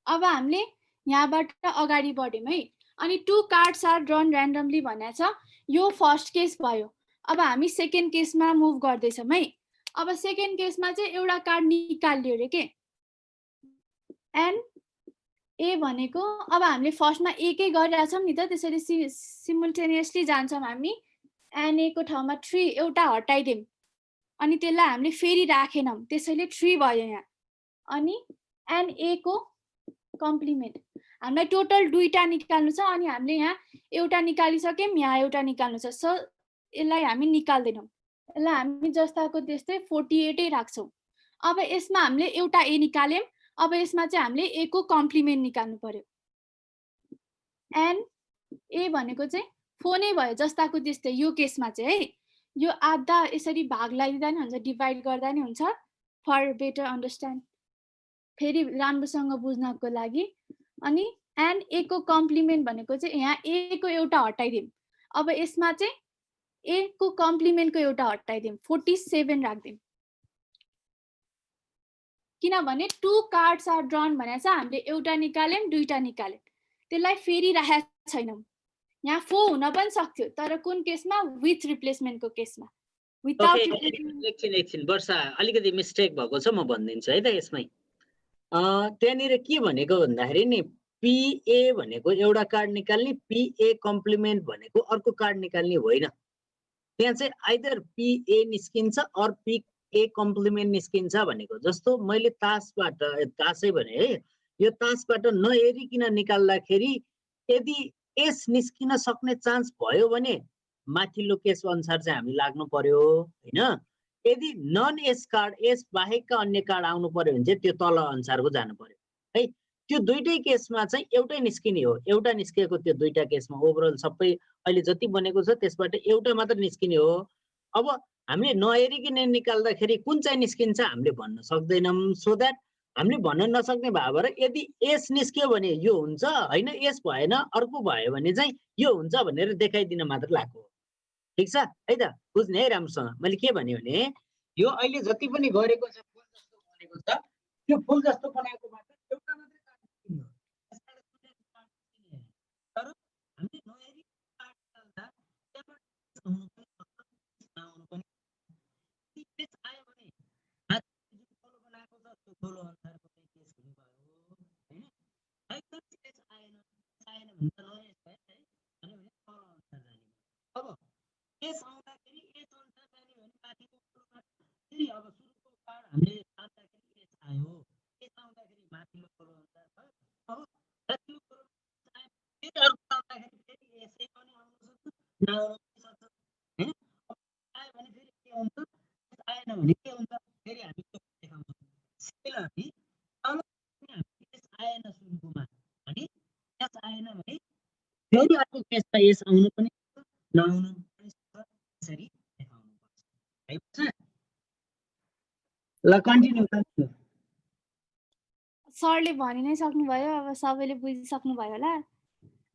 अब हामीले यहाँबाट अगाडि बढ्यौँ है। अनि 2 कार्ड्स आर ड्रन ऱ्यान्डमली भनेको छ, यो फर्स्ट केस भयो। अब हामी सेकेन्ड केसमा मुभ गर्दैछौँ है। अब सेकेन्ड केसमा चाहिँ एउटा कार्ड निकाल्यो अरे के, एन ए भनेको, अब हामीले फर्स्टमा एकै गरिरहेछौँ नि त, त्यसरी सिमुल्टेनियसली जान्छौँ हामी। एन ए को ठाउँमा 3 एउटा हटाइदिउँ, अनि त्यसलाई हामीले फेरि राखेनौँ, त्यसैले 3 भयो यहाँ। अनि एन ए को कम्प्लिमेन्ट, हामीलाई टोटल दुईटा निकाल्नु छ, अनि हामीले यहाँ एउटा निकालिसक्यौँ, यहाँ एउटा निकाल्नु छ, सो यसलाई हामी निकाल्दैनौँ, यसलाई हामी जस्ताको त्यस्तै 48 राख्छौँ। अब यसमा हामीले एउटा ए निकाल्यौँ, अब यसमा चाहिँ हामीले ए को कम्प्लिमेन्ट निकाल्नु पर्यो। एन ए भनेको चाहिँ 4 नै भयो जस्ताको त्यस्तै यो केसमा चाहिँ है। यो आधा यसरी भाग लगाइदिँदा नि हुन्छ, डिभाइड गर्दा नि हुन्छ, फर बेटर अन्डरस्ट्यान्ड, फेरि राम्रोसँग बुझ्नको लागि। अनि एन ए को कम्प्लिमेन्ट भनेको चाहिँ यहाँ ए को एउटा हटाइदिउँ, अब यसमा चाहिँ ए को कम्प्लिमेन्टको एउटा हटाइदिउँ, 47 राख्दिउँ, किनभने 2 कार्ड्स आर ड्रन भनेर चाहिँ हामीले एउटा निकाल्यौँ दुईटा निकाल्यौँ, त्यसलाई फेरि राखेको छैनौँ। यहाँ 4 हुन पनि सक्थ्यो, तर कुन केसमा, विथ रिप्लेसमेन्टको केसमा। विदाउट रिप्लेसमेन्ट एकछिन वर्षा, अलिकति मिस्टेक भएको छ, म भनिदिन्छु है त यसमै। त्यहाँनिर के भनेको भन्दाखेरि नि, पिए भनेको एउटा कार्ड निकाल्ने, पिए कम्प्लिमेन्ट भनेको अर्को कार्ड निकाल्ने होइन। त्यहाँ चाहिँ आइदर पिए निस्किन्छ अर पिए कम्प्लिमेन्ट निस्किन्छ भनेको। जस्तो मैले तासै भने है, यो तासबाट नहेरिकन निकाल्दाखेरि यदि एस निस्किन सक्ने चान्स भयो भने माथिल्लो केस अनुसार चाहिँ हामी लाग्नु पर्यो हैन। यदि नन एस कार्ड, एस बाहेकका अन्य कार्ड आउनु पर्यो भने चाहिँ त्यो तल अनुसारको जानु पर्यो है। त्यो दुईटै केसमा चाहिँ एउटै निस्किने हो, एउटा निस्केको त्यो दुईटा केसमा ओभरअल सबै अहिले जति बनेको छ त्यसबाट एउटा मात्र निस्किने हो। अब हामीले नहेरिकन निकाल्दाखेरि कुन चाहिँ निस्किन्छ हामीले भन्न सक्दैनौँ। सो द्याट हामीले भन्न नसक्ने भएर यदि एस निस्क्यो भने यो हुन्छ, होइन एस भएन अर्को भयो भने चाहिँ यो हुन्छ भनेर देखाइदिन मात्र लाग्यो। ठिक छ है त, बुझ्ने है राम्रोसँग। मैले के भने यो अहिले जति पनि गरेको छ फुल जस्तो बनेको छ, त्यो फुल जस्तो बनाएकोबाट एउटा मात्रै कार्ड निस्किने हो, यसबाट दुईटा कार्ड निस्किने होइन। तर हामीले नहेरी कार्ड निकाल्दा त्यहाँबाट आउनु पनि सक्छ, नआउनु पनि। केस आयो भने जुन फलो बनाएको छ त्यो फलो अनुसारको चाहिँ केस हुनुभयो हैन। एकदम केस आएन भने त नएस भयो है, भने फलो अनुसार जाने। अब केस आउँदाखेरि एस अनुसार जाने भने माथिको फलोमा फेरि अब सुरुको कार्ड हामीले साट्दाखेरि एस आयो, एस आउँदाखेरि माथिल्लो फलो अनुसार भयो। अब माथिल्लो फलो आयो फेरि अर्को आउँदाखेरि फेरि एसै पनि आउन सक्छ, नआउन पनि सक्छ हैन। अब आयो भने फेरि के हुन्छ, आएन भने के हुन्छ, फेरि हामी त्यो देखाउँछौँ। सिमिलरली तल पनि हामी एस आएन सुरुकोमा भने एस आएन भने फेरि अर्को केसमा एस आउनु पनि सक्छ, नआउनु पनि सक्छ, त्यसरी देखाउनु पर्छ है। ल कन्टिन्यू। सरले भनि नै सक्नुभयो, अब सबैले बुझिसक्नुभयो होला।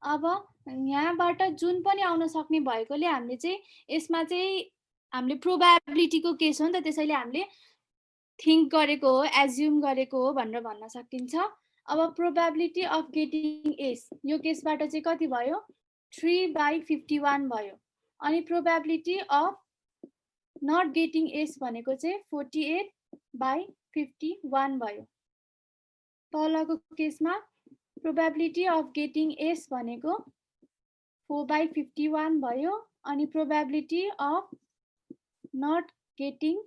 अब यहाँबाट जुन पनि आउन सक्ने भएकोले हामीले चाहिँ यसमा चाहिँ हामीले प्रोबेबिलिटीको केस हो नि त, त्यसैले हामीले थिङ्क गरेको हो, एज्युम गरेको हो भनेर भन्न सकिन्छ। अब प्रोबेबिलिटी अफ गेटिङ एस, यो केसबाट चाहिँ कति भयो? 3/51 भयो। अनि probability of not getting ace भनेको चाहिँ 48/51 भयो। तलको केसमा प्रोबेबिलिटी अफ गेटिङ एस भनेको 4/51 भयो। अनि probability of not getting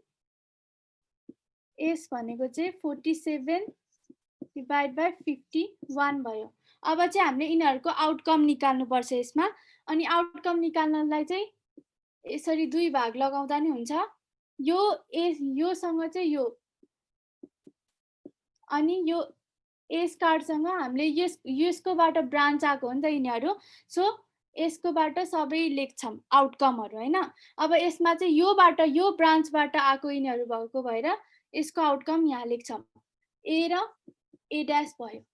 ace भनेको चाहिँ 47/51 भयो। अब चाहिँ हामीले यिनीहरूको आउटकम निकाल्नुपर्छ यसमा। अनि आउटकम निकाल्नलाई चाहिँ यसरी 2 भाग लगाउँदा नि हुन्छ। योसँग चाहिँ यो अनि यो एस कार्डसँग हामीले यसकोबाट ब्रान्च आएको हो नि त यिनीहरू, सो यसकोबाट सबै लेख्छौँ आउटकमहरू हैन। अब यसमा चाहिँ योबाट यो ब्रान्चबाट आएको यिनीहरू भएको भएर यसको आउटकम यहाँ लेख्छौँ। ए र ए ड्यास भयो,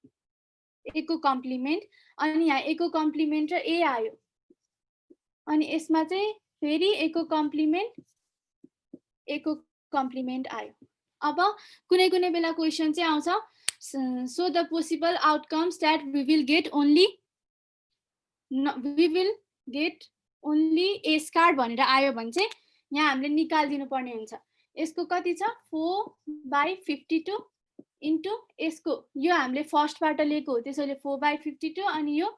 ए को कम्प्लिमेन्ट। अनि यहाँ ए को कम्प्लिमेन्ट र ए आयो। अनि यसमा चाहिँ फेरि ए को कम्प्लिमेन्ट आयो। अब कुनै कुनै बेला क्वेसन चाहिँ आउँछ, so the possible outcomes that we will get only ace card भनेर आयो भने चाहिँ यहाँ हामीले निकालिदिनु पर्ने हुन्छ। यसको कति छ? 4/52 इन्टु यसको यो हामीले फर्स्टबाट लिएको हो त्यसैले 4/52 अनि यो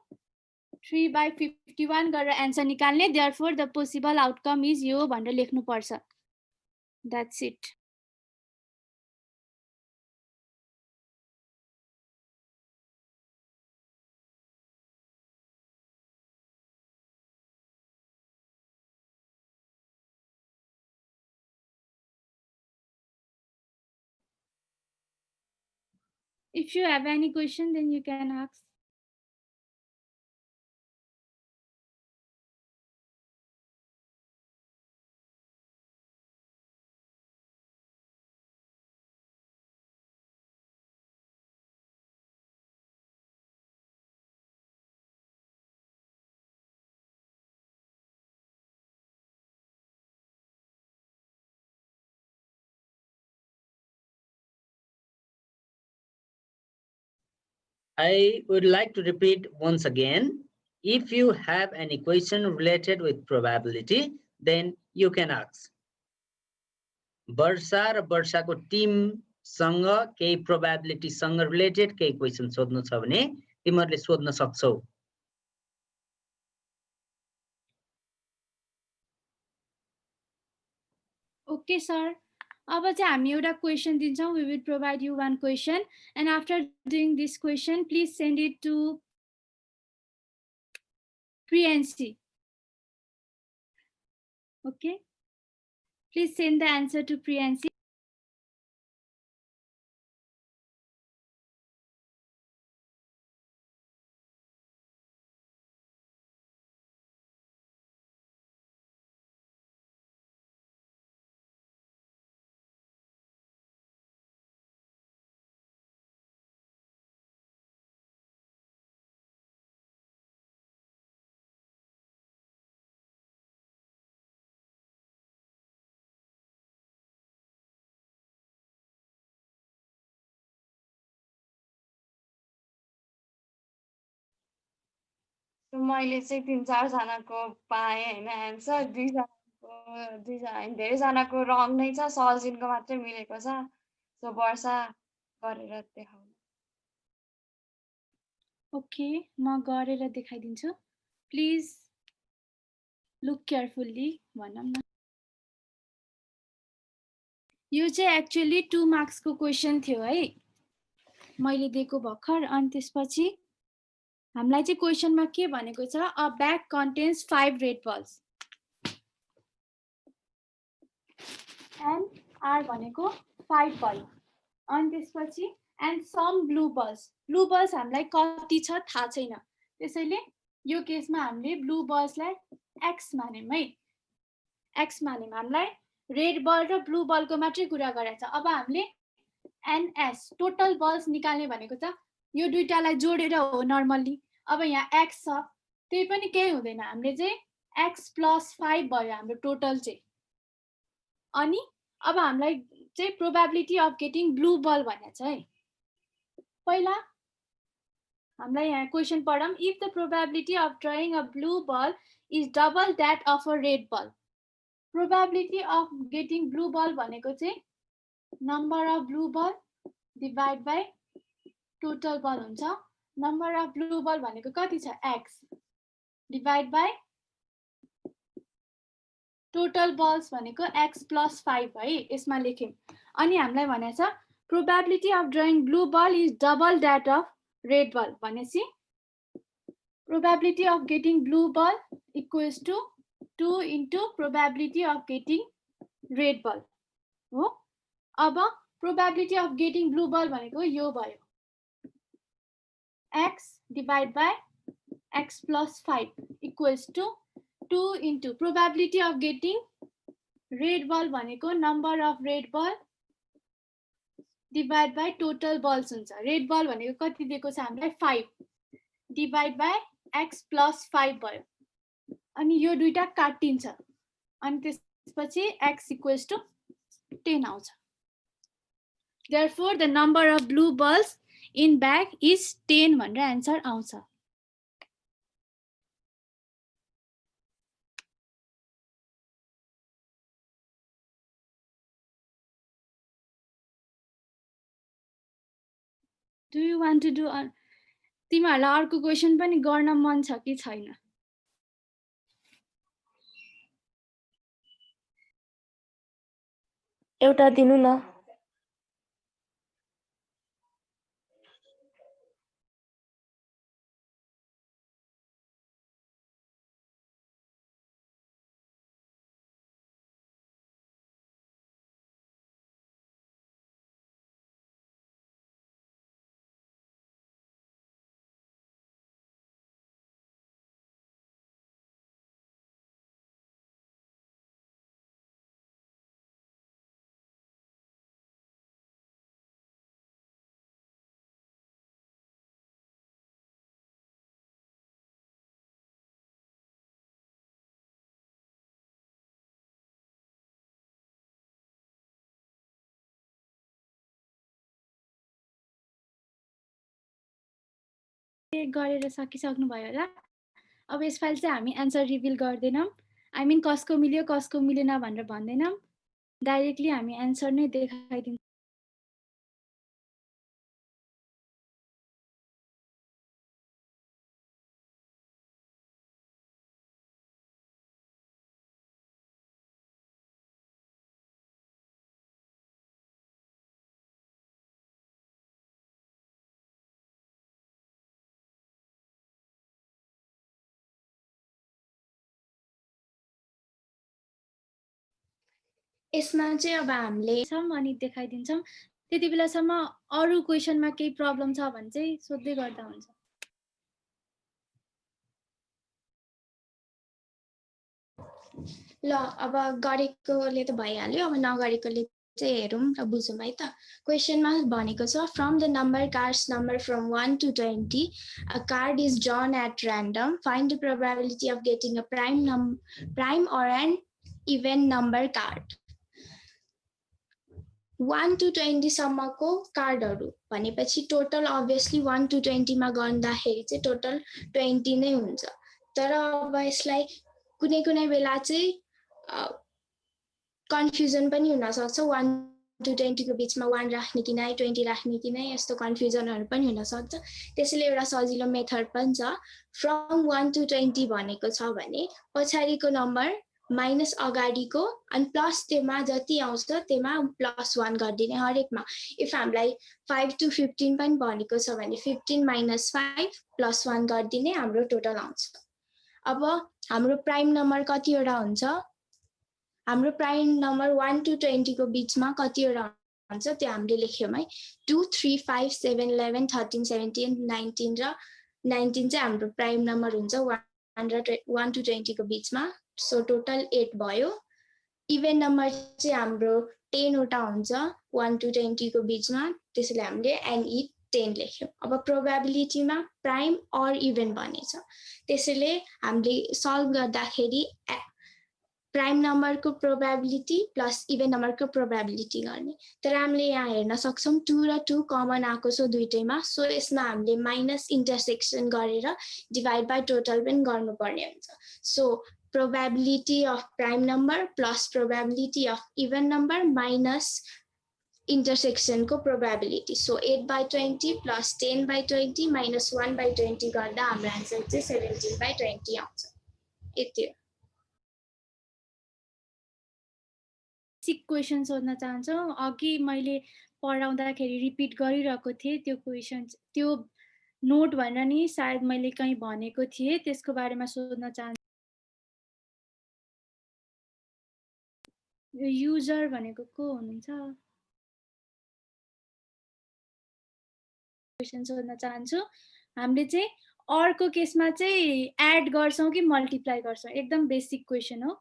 3/51 गरेर एन्सर निकाल्ने। Therefore the possible outcome is यो भनेर लेख्नु पर्छ। That's it. If you have any question, then you can ask. I would like to repeat once again. If you have any question related with probability, then you can ask. वर्षा र वर्षाको टिमसँग केही प्रोबेबिलिटीसँग related केही question सोध्नु छ भने तिमीहरूले सोध्न सक्छौ। Okay, sir. अब चाहिँ हामी एउटा क्वेसन दिन्छौँ। We will provide you one question, and after doing this question, please send it to Priyanshi. Okay. Please send the answer to Priyanshi. मैले चाहिँ 3-4 जनाको पाएँ हैन एन्सर। 2 धेरैजनाको रङ नै छ, सजिनको मात्रै मिलेको छ। सो वर्षा गरेर देखाउनु। ओके, म गरेर देखाइदिन्छु। प्लिज लुक केयरफुल्ली भनौँ न। यो चाहिँ एक्चुअली 2 मार्क्सको क्वेसन थियो है, मैले दिएको भर्खर। अनि त्यसपछि हामीलाई चाहिँ क्वेसनमा के भनेको छ, a bag contains 5 red balls and R भनेको 5 भयो। अनि त्यसपछि and some blue balls. Blue balls हामीलाई कति छ थाहा छैन, त्यसैले यो केसमा हामीले ब्लू बल्सलाई एक्स मान्यौँ है। एक्स मान्यौँ, हामीलाई रेड बल र ब्लू बलको मात्रै कुरा गरेको छ। अब हामीले एनएस टोटल बल्स निकाल्ने भनेको छ, यो दुईटालाई जोडेर हो नर्मल्ली। अब यहाँ एक्स छ, त्यही पनि केही हुँदैन, हामीले चाहिँ x + 5 भयो हाम्रो टोटल चाहिँ। अनि अब हामीलाई चाहिँ probability of getting blue ball भनेको छ है। पहिला हामीलाई यहाँ क्वेसन पढौँ। If the probability of drawing a blue ball is double that of a red ball. Probability of getting blue ball भनेको चाहिँ number of blue ball divide by total ball हुन्छ। नम्बर अफ ब्लू बल भनेको कति छ x divide by total balls भनेको x + 5 है, यसमा लेख्यौँ। अनि हामीलाई भनेको छ probability of drawing blue ball is double that of red ball भनेपछि probability of getting blue ball equals to 2 × probability of getting red ball हो। अब probability of getting blue ball भनेको यो भयो, x divide by x + 5 equals to 2 × probability of getting red ball भनेको number of red ball divide by total balls हुन्छ। Red ball भनेको कति दिएको छ हामीलाई 5 डिभाइड बाई x + 5 भयो। अनि यो दुईटा काटिन्छ अनि त्यसपछि x = 10 आउँछ। Therefore the number of blue balls in bag is 10 भनेर आन्सर आउँछ। Do you want to do तिमीहरूलाई अर्को क्वेसन पनि गर्न मन छ कि छैन? एउटा दिनु न। गरेर सकिसक्नु भयो होला। अब यसपालि चाहिँ हामी एन्सर रिभिल गर्दैनौँ। आई मिन कसको मिल्यो कसको मिलेन भनेर भन्दैनौँ, डाइरेक्टली हामी एन्सर नै देखाइदिन्छौँ। यसमा चाहिँ अब हामीले अनि देखाइदिन्छौँ। त्यति बेलासम्म अरू क्वेसनमा केही प्रब्लम छ भने चाहिँ सोध्दै गर्दा हुन्छ। ल अब गरेकोले त भइहाल्यो, अब नगरेकोले चाहिँ हेरौँ र बुझौँ है त। क्वेसनमा भनेको छ from the number cards number from 1 to 20 a card is drawn at random. Find the probability of getting a prime or an even number card. 1 to 20 सम्मको कार्डहरू भनेपछि टोटल अभियसली 1 to 20 मा गर्दाखेरि चाहिँ टोटल 20 नै हुन्छ। तर अब यसलाई कुनै कुनै बेला चाहिँ कन्फ्युजन पनि हुन सक्छ। 1 to 20 को बीचमा 1 राख्ने कि नै 20 राख्ने कि नै, यस्तो कन्फ्युजनहरू पनि हुन सक्छ। त्यसैले एउटा सजिलो मेथड पनि छ। फ्रम 1 to 20 भनेको छ भने पछाडिको नम्बर माइनस अगाडिको अनि प्लस त्यसमा जति आउँछ त्यसमा +1 गरिदिने हरेकमा। इफ हामीलाई 5 to 15 पनि भनेको छ भने 15 - 5 +1 गरिदिने हाम्रो टोटल आउँछ। अब हाम्रो प्राइम नम्बर कतिवटा हुन्छ? हाम्रो प्राइम नम्बर 1 to 20 को बीचमा कतिवटा हुन्छ त्यो हामीले लेख्यौँ है। 2, 3, 5, 7, 11, 13, 17, 19 र 19 चाहिँ हाम्रो प्राइम नम्बर हुन्छ 1 to 20 को बीचमा। सो टोटल 8 भयो। इभेन नम्बर चाहिँ हाम्रो 10 वटा हुन्छ 1 to 20 को बीचमा, त्यसैले हामीले एन 10 लेख्यौँ। अब प्रोबेबिलिटीमा प्राइम अर इभन भनेछ, त्यसैले हामीले सल्भ गर्दाखेरि प्राइम नम्बरको प्रोबेबिलिटी प्लस इभन नम्बरको प्रोबेबिलिटी गर्ने। तर हामीले यहाँ हेर्न सक्छौँ 2 र 2 कमन आएको छ दुईटैमा, सो यसमा हामीले माइनस इन्टरसेक्सन गरेर डिभाइड बाई टोटल पनि गर्नुपर्ने हुन्छ। So probability of prime number plus probability of even number minus intersection को probability. So 8/20 plus 10/20 minus 1/20 गर्दा हाम्रो आन्सर चाहिँ 17/20 आउँछ। यति हो। बेसिक क्वेसन सोध्न चाहन्छु। अघि मैले पढाउँदाखेरि रिपिट गरिरहेको थिएँ त्यो क्वेसन, त्यो नोट भनेर नि सायद मैले कहीँ भनेको थिएँ, त्यसको बारेमा सोध्न चाहन्छु। युजर भनेको को हुनुहुन्छ? क्वेसन सोध्न चाहन्छु। हामीले चाहिँ अर्को केसमा चाहिँ एड गर्छौँ कि मल्टिप्लाई गर्छौँ? एकदम बेसिक क्वेसन हो।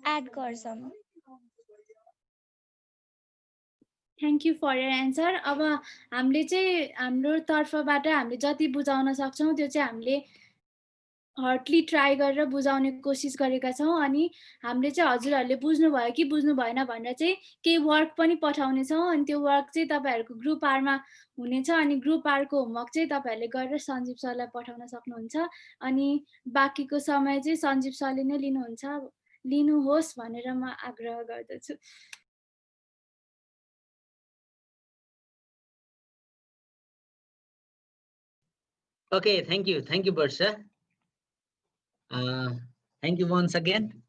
एड गर्छौँ। Thank you for your answer. अब हामीले चाहिँ हाम्रो तर्फबाट हामीले जति बुझाउन सक्छौँ त्यो चाहिँ हामीले हार्डली ट्राई गरेर बुझाउने कोसिस गरेका छौँ। अनि हामीले चाहिँ हजुरहरूले बुझ्नुभयो कि बुझ्नु भएन भनेर चाहिँ केही वर्क पनि पठाउनेछौँ। अनि त्यो वर्क चाहिँ तपाईँहरूको ग्रुप आरमा हुनेछ। अनि ग्रुप आरको होमवर्क चाहिँ तपाईँहरूले गरेर सञ्जीव सरलाई पठाउन सक्नुहुन्छ। अनि बाँकीको समय चाहिँ सञ्जीव सरले नै लिनुहोस् भनेर म आग्रह गर्दछु। Okay, thank you, Barsha. Thank you once again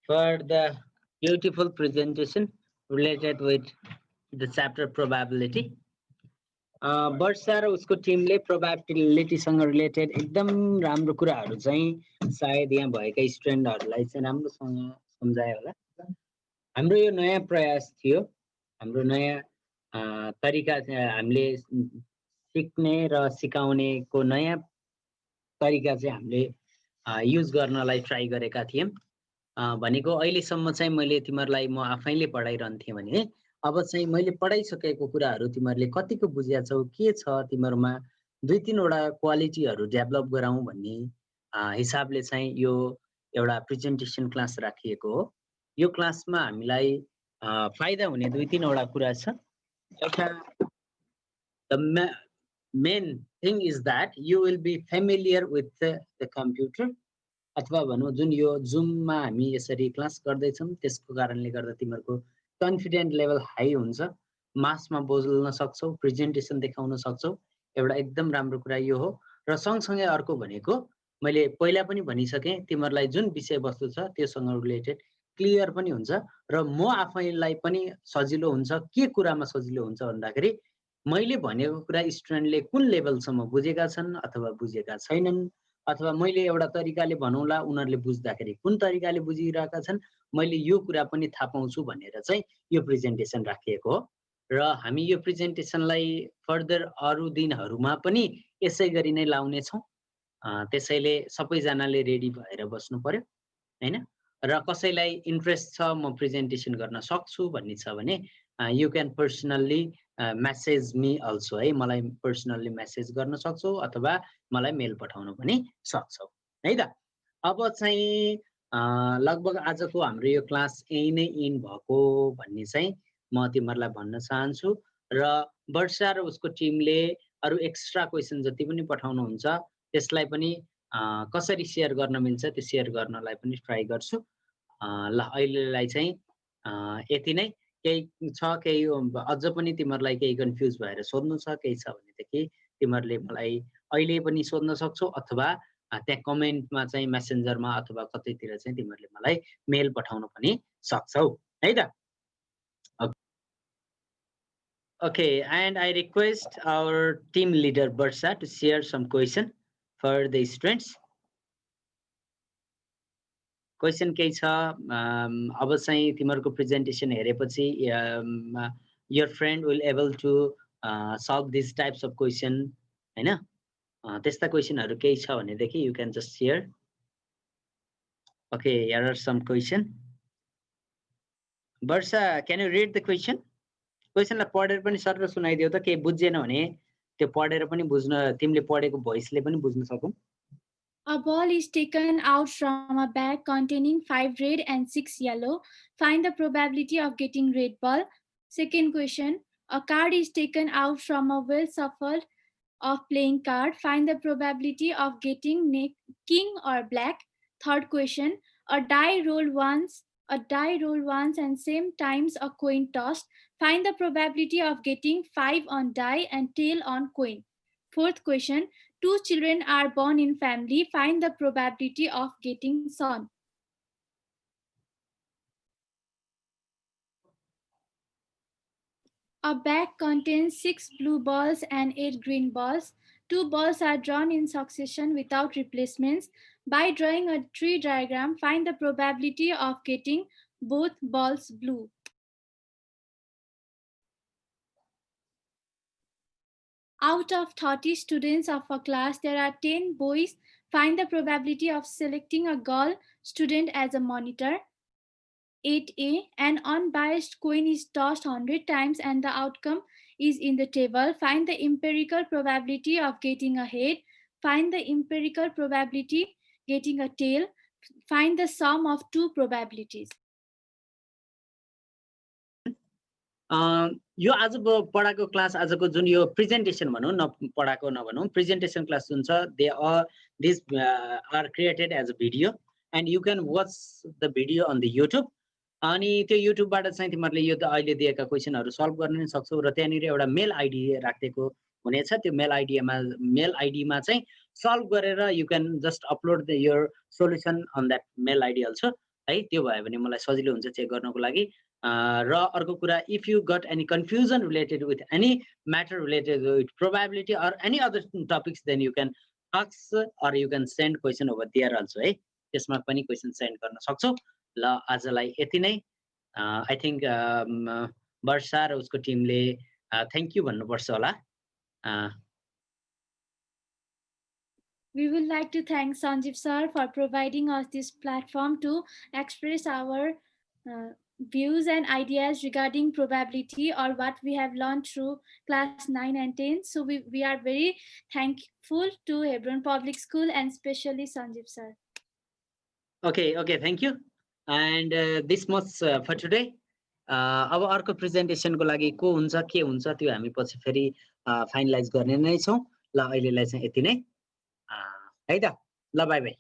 for the beautiful presentation related with the chapter probability. Barsha र उसको टिमले प्रोबेबिलिटी सँग रिलेटेड एकदम राम्रो कुराहरू चाहिँ सायद यहाँ भएका स्टुडेन्टहरूलाई चाहिँ राम्रोसँग सम्झायो होला। हाम्रो यो नयाँ प्रयास थियो, हाम्रो नयाँ तरिका हामीले सिक्ने र सिकाउनेको नयाँ तरिका चाहिँ हामीले युज गर्नलाई ट्राई गरेका थियौँ। भनेको अहिलेसम्म चाहिँ मैले तिमीहरूलाई म आफैले पढाइरहन्थेँ भने अब चाहिँ मैले पढाइसकेको कुराहरू तिमीहरूले कतिको बुझेका छौ, के छ तिमीहरूमा, 2-3 वटा क्वालिटीहरू डेभलप गराउँ भन्ने हिसाबले चाहिँ यो एउटा प्रेजेन्टेसन क्लास राखिएको हो। यो क्लासमा हामीलाई फाइदा हुने 2-3 वटा कुरा छ। एउटा the main thing is that you will be familiar with the computer, अथवा भनौँ जुन यो जुममा हामी यसरी क्लास गर्दैछौँ त्यसको कारणले गर्दा तिमीहरूको कन्फिडेन्ट लेभल हाई हुन्छ, मासमा बोल्न सक्छौ, प्रेजेन्टेसन देखाउन सक्छौ। एउटा एकदम राम्रो कुरा यो हो। र सँगसँगै अर्को भनेको मैले पहिला पनि भनिसकेँ, तिमीहरूलाई जुन विषयवस्तु छ त्योसँग रिलेटेड क्लियर पनि हुन्छ र म आफैलाई पनि सजिलो हुन्छ। के कुरामा सजिलो हुन्छ भन्दाखेरि मैले भनेको कुरा स्टुडेन्टले कुन लेभलसम्म बुझेका छन् अथवा बुझेका छैनन्, अथवा मैले एउटा तरिकाले भनौँला उनीहरूले बुझ्दाखेरि कुन तरिकाले बुझिरहेका छन्, मैले यो कुरा पनि थाहा पाउँछु भनेर चाहिँ यो प्रेजेन्टेसन राखिएको हो। र हामी यो प्रेजेन्टेसनलाई फर्दर अरू दिनहरूमा पनि यसै गरी नै लाउनेछौँ। त्यसैले सबैजनाले रेडी भएर बस्नु पर्यो हैन। र कसैलाई इन्ट्रेस्ट छ म प्रेजेन्टेसन गर्न सक्छु भन्ने छ भने you can personally message me also है, मलाई पर्सनल्ली मेसेज गर्न सक्छौ अथवा मलाई मेल पठाउन पनि सक्छौ है त। अब चाहिँ लगभग आजको हाम्रो यो क्लास यही नै इन भएको भन्ने चाहिँ म तिमीहरूलाई भन्न चाहन्छु। र वर्षा र उसको टिमले अरू एक्स्ट्रा क्वेसन जति पनि पठाउनुहुन्छ त्यसलाई पनि कसरी सेयर गर्न मिल्छ त्यो सेयर गर्नलाई पनि ट्राई गर्छु। ल अहिलेलाई चाहिँ यति नै। केही छ केही अझ पनि तिमीहरूलाई केही कन्फ्युज भएर सोध्नु छ केही छ भनेदेखि तिमीहरूले मलाई अहिले पनि सोध्न सक्छौ अथवा त्यहाँ कमेन्टमा चाहिँ मेसेन्जरमा अथवा कतैतिर चाहिँ तिमीहरूले मलाई मेल पठाउन पनि सक्छौ है त। Okay, and I request our team leader Barsha to share some question for the students. Question केही छ अब चाहिँ तिमीहरूको प्रेजेन्टेसन हेरेपछि your friend will able to solve these types of question हैन। त्यस्ता क्वेसनहरु केही छ भनेदेखि you can just share. Okay, here are some question. Barsha, can you read the question? Question ला पढेर पनि सर सुनाइदियो त केही बुझ्दैन भने त्यो पढेर पनि बुझ्न तिमीले पढेको भोइसले पनि बुझ्न सकौं. A ball is taken out from a bag containing 5 red and 6 yellow. Find the probability of getting red ball. Second question. A card is taken out from a well shuffled of playing card. Find the probability of getting king or black. Third question. A die rolled once and same times a coin tossed. Find the probability of getting 5 on die and tail on coin. Fourth question. 2 children are born in family. Find the probability of getting son. A bag contains 6 blue balls and 8 green balls. 2 balls are drawn in succession without replacements. By drawing a tree diagram, find the probability of getting both balls blue. Out of 30 students of a class, there are 10 boys. Find the probability of selecting a girl student as a monitor. 8A, an unbiased coin is tossed 100 times and the outcome is in the table. Find the empirical probability of getting a head. Find the empirical probability getting a tail. Find the sum of 2 probabilities. यो आज पढाको class आजको जुन यो presentation भनौं न पढाको नभनौं presentation class जुन छ these are created as a video and you can watch the video on the YouTube. अनि त्यो YouTube बाट चाहिँ तिमीहरुले यो अहिले दिएका क्वेशनहरु सल्भ गर्न सक्छौ र त्यहाँनिर एउटा मेल आईडी राखेको हुनेछ. त्यो मेल आईडी मा चाहिँ सल्भ गरेर you can just upload your solution on that mail ID also. है त्यो भयो भने मलाई सजिलो हुन्छ चेक गर्नको लागि. र अर्को कुरा, if you got any confusion related with any matter related with probability or any other topics, then you can ask or you can send question over there also. है त्यसमा पनि question send गर्न सक्छौ. ल आजलाई यति नै. I think वर्षा र उसको टिमले thank you भन्नुपर्छ होला. We would like to thank Sanjeev sir for providing us this platform to express our views and ideas regarding probability or what we have learned through class 9 and 10. So we are very thankful to Hebron Public School and especially Sanjeev sir. Okay, thank you. And this much for today. अब अर्को presentation को लागि को हुन्छ के हुन्छ त्यो हामी पछि फेरि फाइनलाइज गर्ने नै छौं. ल अहिलेलाई चाहिँ यति नै है त. ल बाइ बाइ.